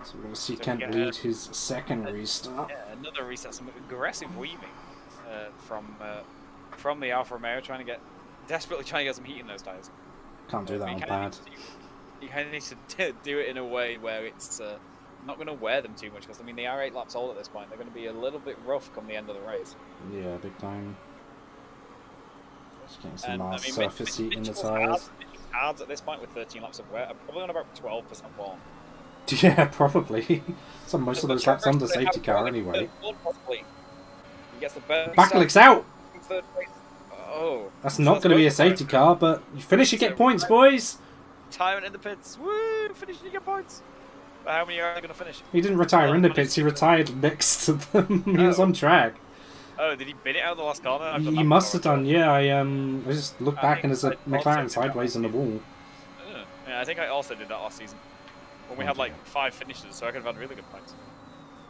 So we're going to see Kent lead his second restart. Yeah, another restart. Some aggressive weaving from the Alfa Romeo, desperately trying to get some heat in those tyres. Can't do that on pad. You kind of need to do it in a way where it's not going to wear them too much, because I mean they are 8 laps old at this point. They're going to be a little bit rough come the end of the race. Yeah, big time. Just getting some nice surface heat in the tyres. Hards at this point with 13 laps of wear are probably on about 12% warm. Yeah, probably. So most of those laps under safety car anyway. He gets the Backlick's out! Third place. Oh. That's not going to be a safety car, but you finish, you get points, boys! Retirement in the pits. Woo! Finish, you get points. But how many are they going to finish? He didn't retire in the pits, he retired next to them. He was on track. Oh, did he bin it out of the last corner? He must have done, yeah. I just looked back and there's a McLaren sideways on the wall. Yeah, I think I also did that last season. When we had like 5 finishes, so I could have had really good points.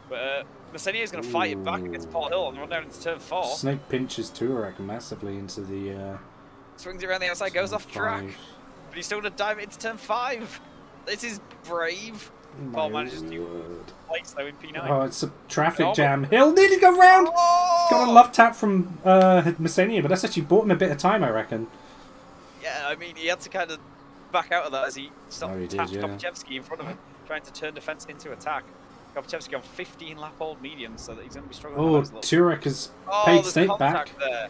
But Messenia is going to fight it back against Paul Hill and run down into turn 4. Snake pinches Turek massively into the... Swings it around the outside, goes off track. But he's still going to dive into turn 5. This is brave. Paul manages to place though in P9. Oh, it's a traffic jam. Hill nearly to go round! Oh! Got a love tap from Messenia, but that's actually bought him a bit of time, I reckon. Yeah, I mean, he had to kind of back out of that as he tapped yeah. Kopachevsky in front of him, trying to turn defense into attack. Kopachevsky on 15-lap-old mediums, so that he's going to be struggling. Oh, Turek has paid Snape back. There.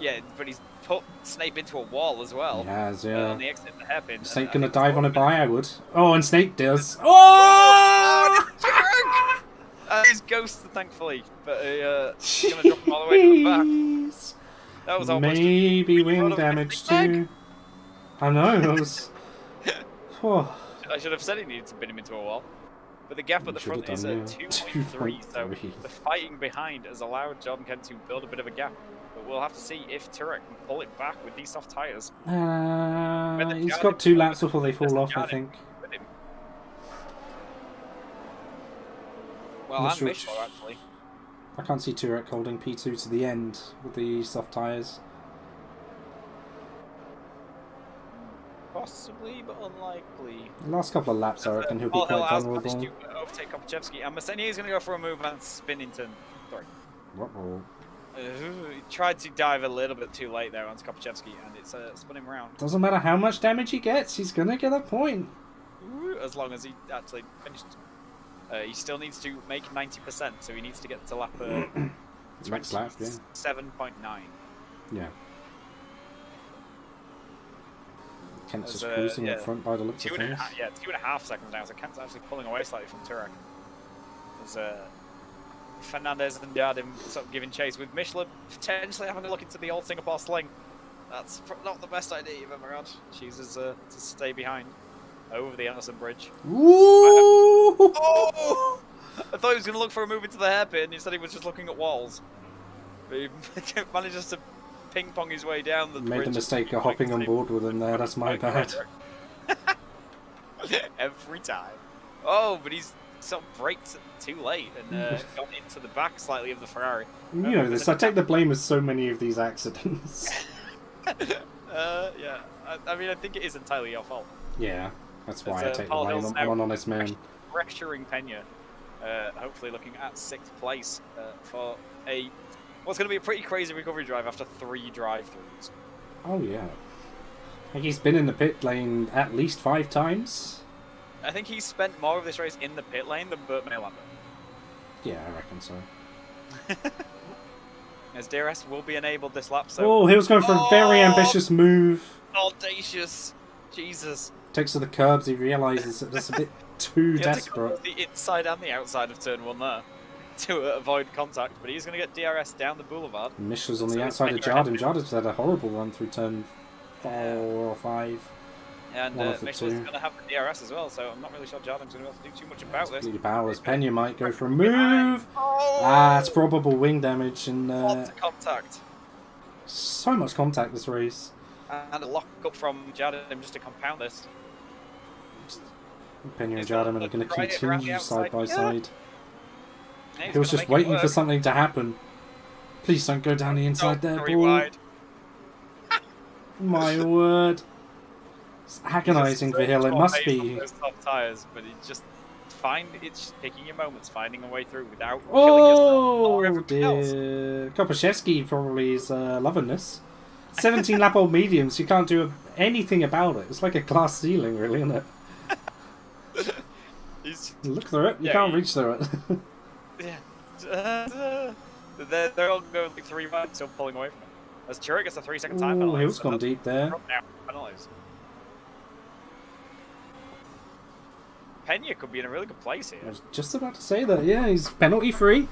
Yeah, but he's put Snape into a wall as well. He has, yeah. On the exit of the hairpin. Snape going to dive on it by, I would. Oh, and Snape does. Oh! Turek! He's ghosted, thankfully, but he's going to drop him all the way to the back. That was almost maybe wing damage too. I know, it was... Oh. I should have said he needed to bin him into a wall. But the gap at the front is at 2.3, so the fighting behind has allowed Jordan Kent to build a bit of a gap. But we'll have to see if Turek can pull it back with these soft tyres. He's got 2 laps before they fall off, I think. Well, and Michelin, actually. I can't see Turek holding P2 to the end with the soft tyres. Possibly, but unlikely. The last couple of laps, I reckon he'll be quite vulnerable. He'll overtake Kopachevsky, and Masenia is going to go for a move and spin into... Sorry. He tried to dive a little bit too late there onto Kopachevsky, and it's spun him around. Doesn't matter how much damage he gets, he's going to get a point. As long as he actually finished. He still needs to make 90%, so he needs to get to lap next lap, yeah. 7.9. Yeah. Kent's just cruising in front by the looks of things. 2.5 seconds now, so Kent's actually pulling away slightly from Turek. There's Fernandez and Jardim sort of giving chase, with Michelin potentially having to look into the old Singapore sling. That's not the best idea you've ever had. Chooses to stay behind over the Anderson Bridge. Woo! Oh! I thought he was going to look for a move into the hairpin. Instead, he was just looking at walls. But he manages to ping-pong his way down the bridge. Made the mistake of hopping on board with him there. That's my bad. Every time. Oh, but he's sort of braked too late and got into the back slightly of the Ferrari. You know this. I take the blame of so many of these accidents. Yeah. I mean, I think it is entirely your fault. Yeah. That's why I take the blame. I'm an honest man. Pressuring Pena, hopefully looking at 6th place for what's going to be a pretty crazy recovery drive after 3 drive-throughs. Oh yeah, I think he's been in the pit lane at least 5 times. I think he's spent more of this race in the pit lane than Burt Maylander. Yeah, I reckon so. As DRS will be enabled this lap, so... Oh, he was going for a very ambitious move. Audacious. Jesus. Takes to the curbs, he realises that that's a bit too desperate. The inside and the outside of turn 1 there to avoid contact, but he's going to get DRS down the boulevard. Michelin's on the outside of Jardim. Jardim's had a horrible run through turn 4 or 5. And Michelin's going to have the DRS as well, so I'm not really sure Jardim's going to be able to do too much about this. Really powerless. Pena might go for a move. Oh! It's probable wing damage and lots of contact. So much contact this race. And a lock up from Jardim just to compound this. Pena and Jardim are going to continue side by side. He was just waiting for something to happen. Please don't go down the inside there, ball. My word. It's agonising for Hill. It must be. Soft tyres, but it's just picking your moments, finding a way through without killing yourself. Oh dear. Kopachevsky probably is loving this. 17 lap old mediums, you can't do anything about it. It's like a glass ceiling, really, isn't it? Look through it, you can't reach through it. Yeah. They're all going like 3 miles, still pulling away from it. As Turek gets a 3-second time penalty. Hill's gone deep there. Pena could be in a really good place here. I was just about to say that, yeah, he's penalty free.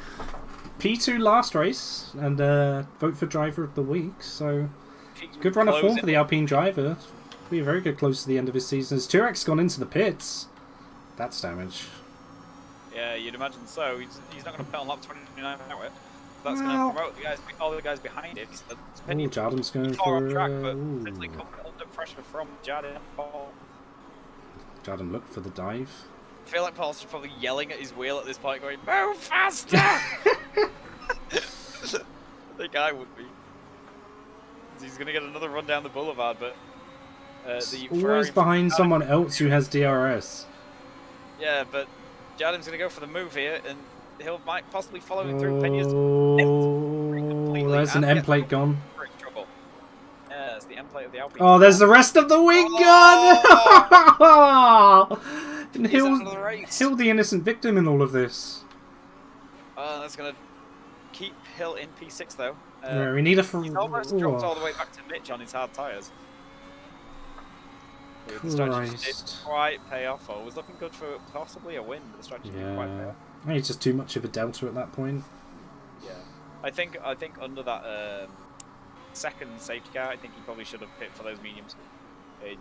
P2 last race, and vote for driver of the week, so good run of form for the Alpine driver. Be a very good close to the end of his season. As Turek's gone into the pits, that's damage. Yeah, you'd imagine so. He's not going to pit on lap 29 out it. That's going to promote all the guys behind it. Jardim's going for track, but simply under pressure from Jardim and Paul. Jardim looked for the dive. I feel like Paul's probably yelling at his wheel at this point, going, "Move faster!" The guy would be. He's going to get another run down the boulevard, but the always behind someone else who has DRS. Yeah, but Jardim's going to go for the move here, and might possibly follow him through. Pena's there's an end plate gone. Yeah, it's the end plate of the Alpine. Oh, there's the rest of the wing gun! And Hill the innocent victim in all of this. That's going to keep Hill in P6 though. Yeah, we need a... He's almost dropped all the way back to Mitch on his hard tyres. The strategy didn't quite pay off. It was looking good for possibly a win, but the strategy didn't quite pay off. I think it's just too much of a delta at that point. Yeah, I think under that second safety car, I think he probably should have pit for those mediums.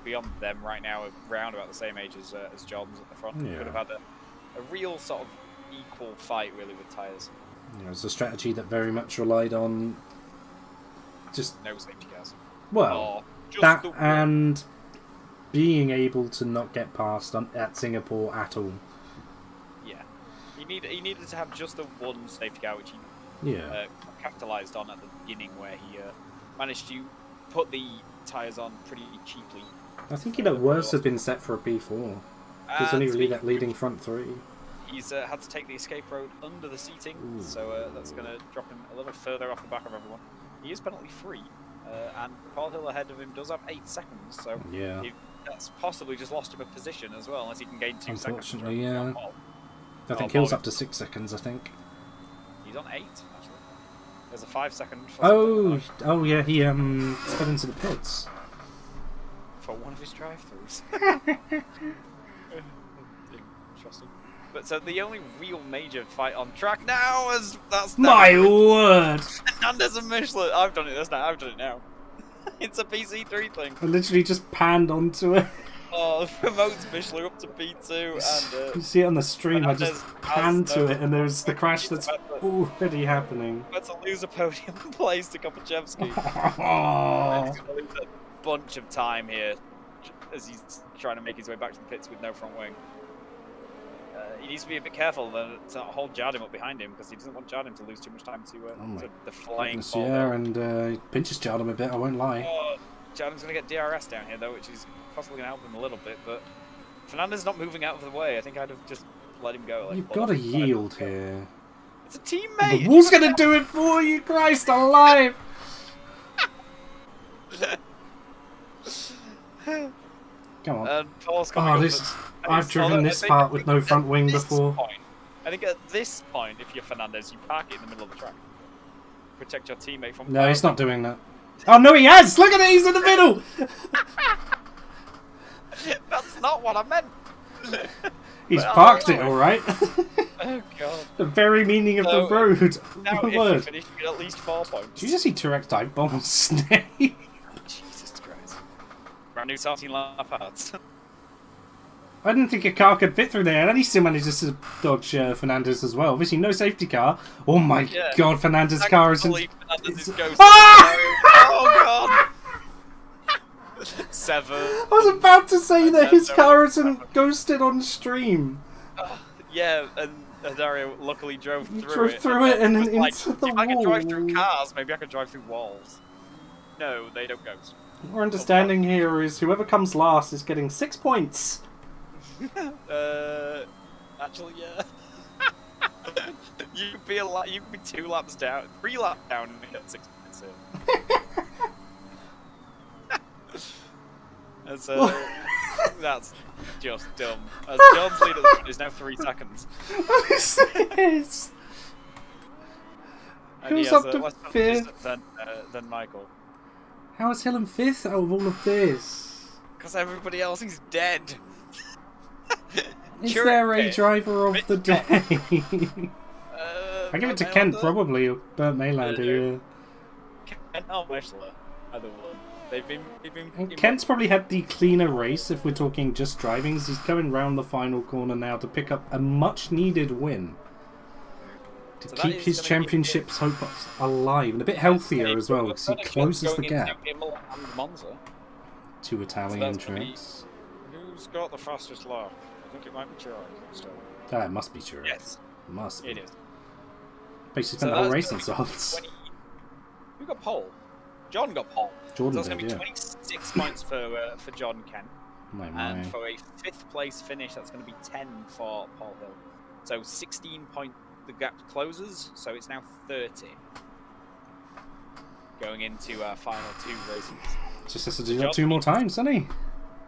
Beyond them right now, around about the same age as Jordan's at the front. Yeah. Could have had a real sort of equal fight really with tyres. Yeah, it was a strategy that very much relied on just no safety cars. well, Or just that the one. and being able to not get past at Singapore at all. Yeah, he needed to have just the one safety car, which he Yeah. capitalised on at the beginning, where he managed to put the tyres on pretty cheaply. I think he'd at worst have been set for a P4. There's only really that leading front three. He's had to take the escape road under the seating, so that's going to drop him a little further off the back of everyone. He is penalty free, and Paul Hill ahead of him does have 8 seconds, so yeah, that's possibly just lost him a position as well, unless he can gain 2 seconds. Unfortunately, yeah. I think Paul Hill's up to 6 seconds, I think. He's on 8, actually. There's a 5-second. Oh yeah, he sped into the pits. For one of his drive-throughs. Interesting. But so the only real major fight on track now is My word! Fernandez and Michelin. I've done it. I've done it now. It's a PC3 thing. I literally just panned onto it. Oh, promotes Michelin up to P2, and you see it on the stream. I just panned to no, it, and there's the crash that's already happening. That's a loser podium place to Kopachevsky. Oh. He's going to lose a bunch of time here as he's trying to make his way back to the pits with no front wing. He needs to be a bit careful to not hold Jardim up behind him, because he doesn't want Jardim to lose too much time to the flying ball. Yeah, and he pinches Jardim a bit, I won't lie. Oh, Jardim's going to get DRS down here, though, which is possibly going to help him a little bit, but Fernandez not moving out of the way. I think I'd have just let him go. Like, You've got to yield here. It's a teammate! The wall's going to do it for you, Christ alive! Come on. And Paul's coming I've driven this part with no front wing before. I think at this point, if you're Fernandez, you park it in the middle of the track. Protect your teammate from... No, he's not doing that. Oh no, he has! Look at it, he's in the middle! That's not what I meant! He's parked it, alright. Oh god. The very meaning of the road. Now, if you finish, you get at least 4 points. Did you just see T-Rex dive bomb Snake? Jesus Christ. Brand new starting Lapidge. I didn't think a car could fit through there, and he still manages to dodge Fernandez as well. Obviously, no safety car. Oh my god, Fernandez's car is... Oh god! 7. I was about to say that his car isn't ghosted on stream. Yeah, and Dario luckily drove through it. Drove through it and then into like, the wall. If I could drive through cars, maybe I could drive through walls. No, they don't ghost. Our understanding here is whoever comes last is getting 6 points. Actually, yeah. you could be 2 laps down, 3 laps down, and get 6 points in. That's just dumb. As John's lead is now 3 seconds. What is this? And Who's he has up to less 5th? Than Michael. How is Hill in 5th out of all of this? Because everybody else is dead. Is there a driver of the day? I give it to Kent, probably, or Bert Maylander, yeah. Kent or Michelin, either one. They've been Kent's probably had the cleaner race if we're talking just driving. He's going round the final corner now to pick up a much-needed win. To keep his championship's hope alive, and a bit healthier as well, because he closes the gap. 2 Italian tracks. Who's got the fastest lap? I think it might be Chirac. It must be Chirac. Yes. Must be. It is. Basically spent the whole race on softs. Who got pole? John got pole. Jordan so that's going to be 26 points for John Kent. And for a 5th place finish, that's going to be 10 for Paul Hill. So 16 point, the gap closes, so it's now 30. Going into final 2 races. Just has to do that 2 more times, doesn't he?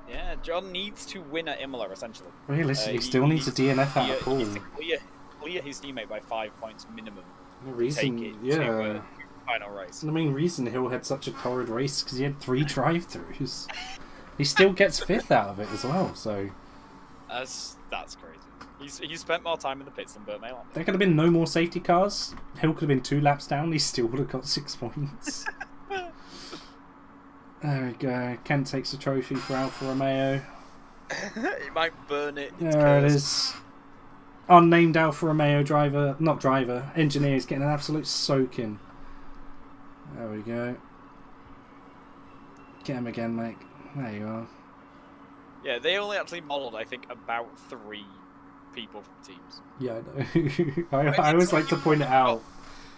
Yeah, John needs to win at Imola, essentially. Realistically, he still needs a DNF out of Paul. He needs to clear his teammate by 5 points minimum. The reason, to final race. The main reason Hill had such a torrid race because he had 3 drive-throughs. He still gets 5th out of it as well, so... That's crazy. He's spent more time in the pits than Bert Maylander. There could have been no more safety cars. Hill could have been 2 laps down. He still would have got 6 points. There we go. Kent takes the trophy for Alfa Romeo. He might burn it. There it is. Unnamed Alfa Romeo engineer is getting an absolute soaking. There we go. Get him again, mate. There you are. Yeah, they only actually modelled, I think, about 3 people from teams. Yeah, I know. I always like to point it out.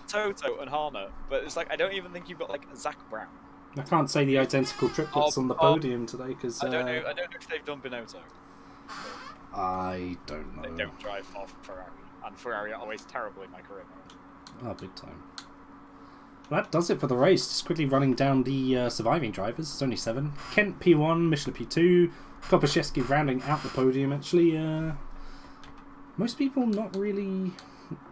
Toto and Hana, but it's like, I don't even think you've got, like, Zach Brown. I can't say the identical triplets on the podium today, because... I don't know if they've done Binotto. I don't know. They don't drive for Ferrari, and Ferrari are always terrible in my career mode. Oh, big time. Well, that does it for the race. Just quickly running down the surviving drivers. It's only 7. Kent P1, Michelin P2, Kopaszewski rounding out the podium, actually. Most people not really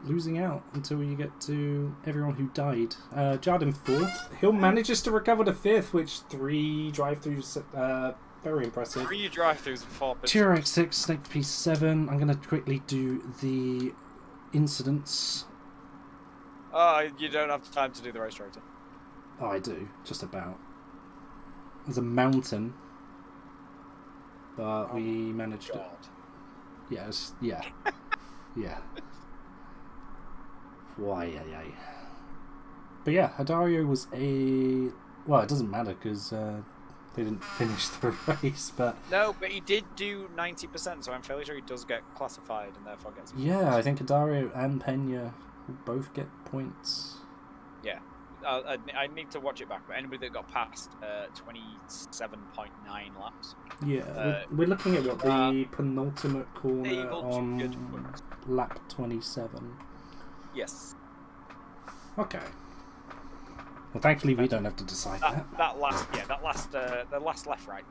losing out until you get to everyone who died. Jardin 4th. Hill manages to recover the 5th, which 3 drive-throughs, very impressive. 3 drive-throughs and 4 pits. Turex 6, Snake P7. I'm going to quickly do the incidents. You don't have time to do the race tractor. Oh, I do. Just about. There's a mountain. But we managed it. Yes, yeah. Yeah. Why, yeah. But yeah, Hadario was a... Well, it doesn't matter because they didn't finish the race, but... No, but he did do 90%, so I'm fairly sure he does get classified and therefore gets... Yeah, I think Hadario and Pena will both get points. Yeah. I need to watch it back, but anybody that got past 27.9 laps... Yeah, we're looking at what the penultimate corner on lap 27. Yes. Okay. Well, thankfully we don't have to decide that. The last left right.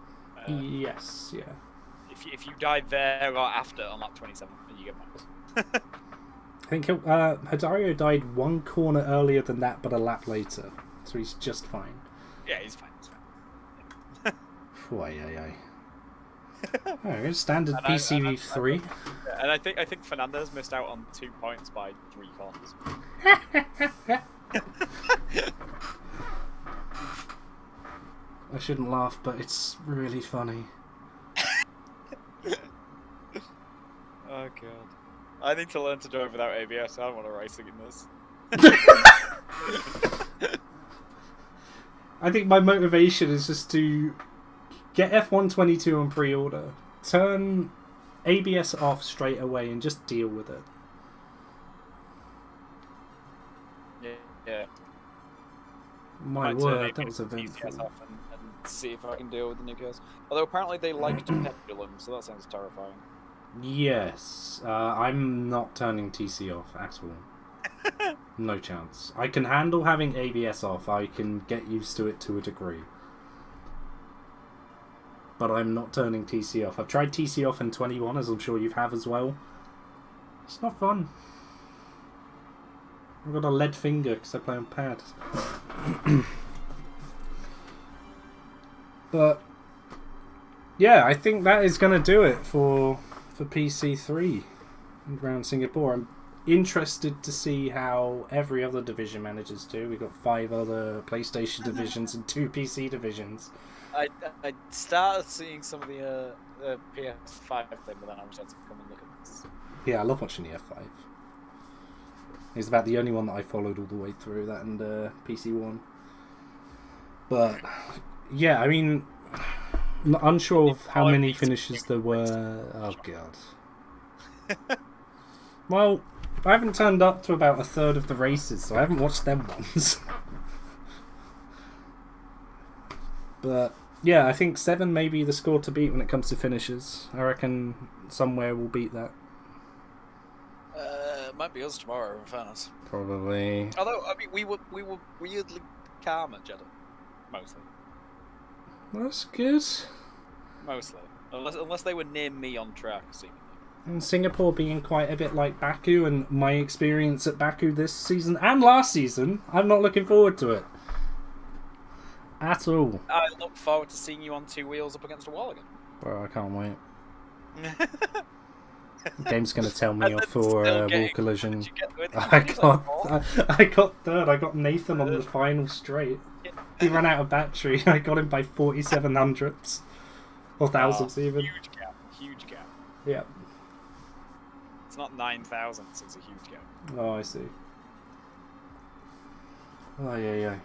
Yes, yeah. If you died there or after on lap 27, then you get points. I think Hadario died 1 corner earlier than that, but a lap later, so he's just fine. Yeah, he's fine. Aye. Oh, standard PCV 3. And I think Fernandez missed out on 2 points by 3 corners. I shouldn't laugh, but it's really funny. Oh god. I need to learn to drive without ABS. I don't want to racing in this. I think my motivation is just to get F122 on pre-order, turn ABS off straight away, and just deal with it. Yeah. My word, that was eventful. off and see if I can deal with the new chaos. Although apparently they like to pendulum, so that sounds terrifying. Yes, I'm not turning TC off at all. No chance. I can handle having ABS off. I can get used to it to a degree. But I'm not turning TC off. I've tried TC off in 21, as I'm sure you have as well. It's not fun. I've got a lead finger because I play on pad. But yeah, I think that is going to do it for PC3 around Singapore. I'm interested to see how every other division manages to. We've got 5 other PlayStation divisions and 2 PC divisions. I started seeing some of the PS5 thing, but then I was had to come and look at this. Yeah, I love watching the F5. It's about the only one that I followed all the way through, that and PC1. But yeah, I mean, unsure of how many finishes there were. Oh god. Well, I haven't turned up to about a third of the races, so I haven't watched them ones. But yeah, I think 7 may be the score to beat when it comes to finishes. I reckon somewhere we'll beat that. It might be us tomorrow, in fairness. Probably. Although, I mean, we were weirdly calm at Jeddah. Mostly. That's good. Mostly. Unless they were near me on track, seemingly. And Singapore being quite a bit like Baku, and my experience at Baku this season and last season, I'm not looking forward to it. At all. I look forward to seeing you on 2 wheels up against a wall again. Bro, I can't wait. The game's going to tell me off for wall collision. I got third. I got Nathan on the final straight. He ran out of battery. I got him by 4700ths. Or thousandths even. Huge gap. Yeah. It's not 9,000, it's a huge gap. Oh, I see. Oh, yeah.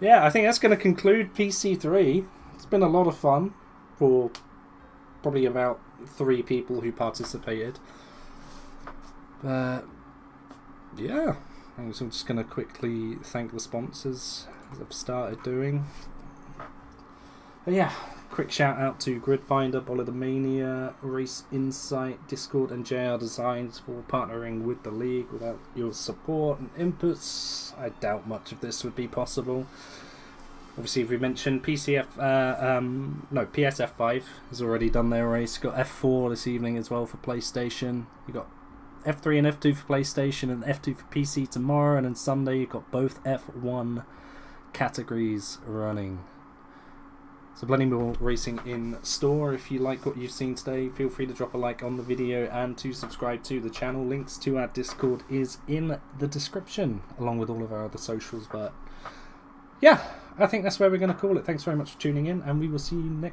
Yeah, I think that's going to conclude PC3. It's been a lot of fun for probably about 3 people who participated. But yeah, I'm just going to quickly thank the sponsors as I've started doing. But yeah, quick shout out to Gridfinder, Bolidomania, Race Insight, Discord and JR Designs for partnering with the league. Without your support and inputs, I doubt much of this would be possible. Obviously, if we mentioned PSF5 has already done their race. Got F4 this evening as well for PlayStation. You got F3 and F2 for PlayStation and F2 for PC tomorrow, and then Sunday you've got both F1 categories running. So plenty more racing in store. If you like what you've seen today, feel free to drop a like on the video and to subscribe to the channel. Links to our Discord is in the description, along with all of our other socials. But yeah, I think that's where we're going to call it. Thanks very much for tuning in, and we will see you next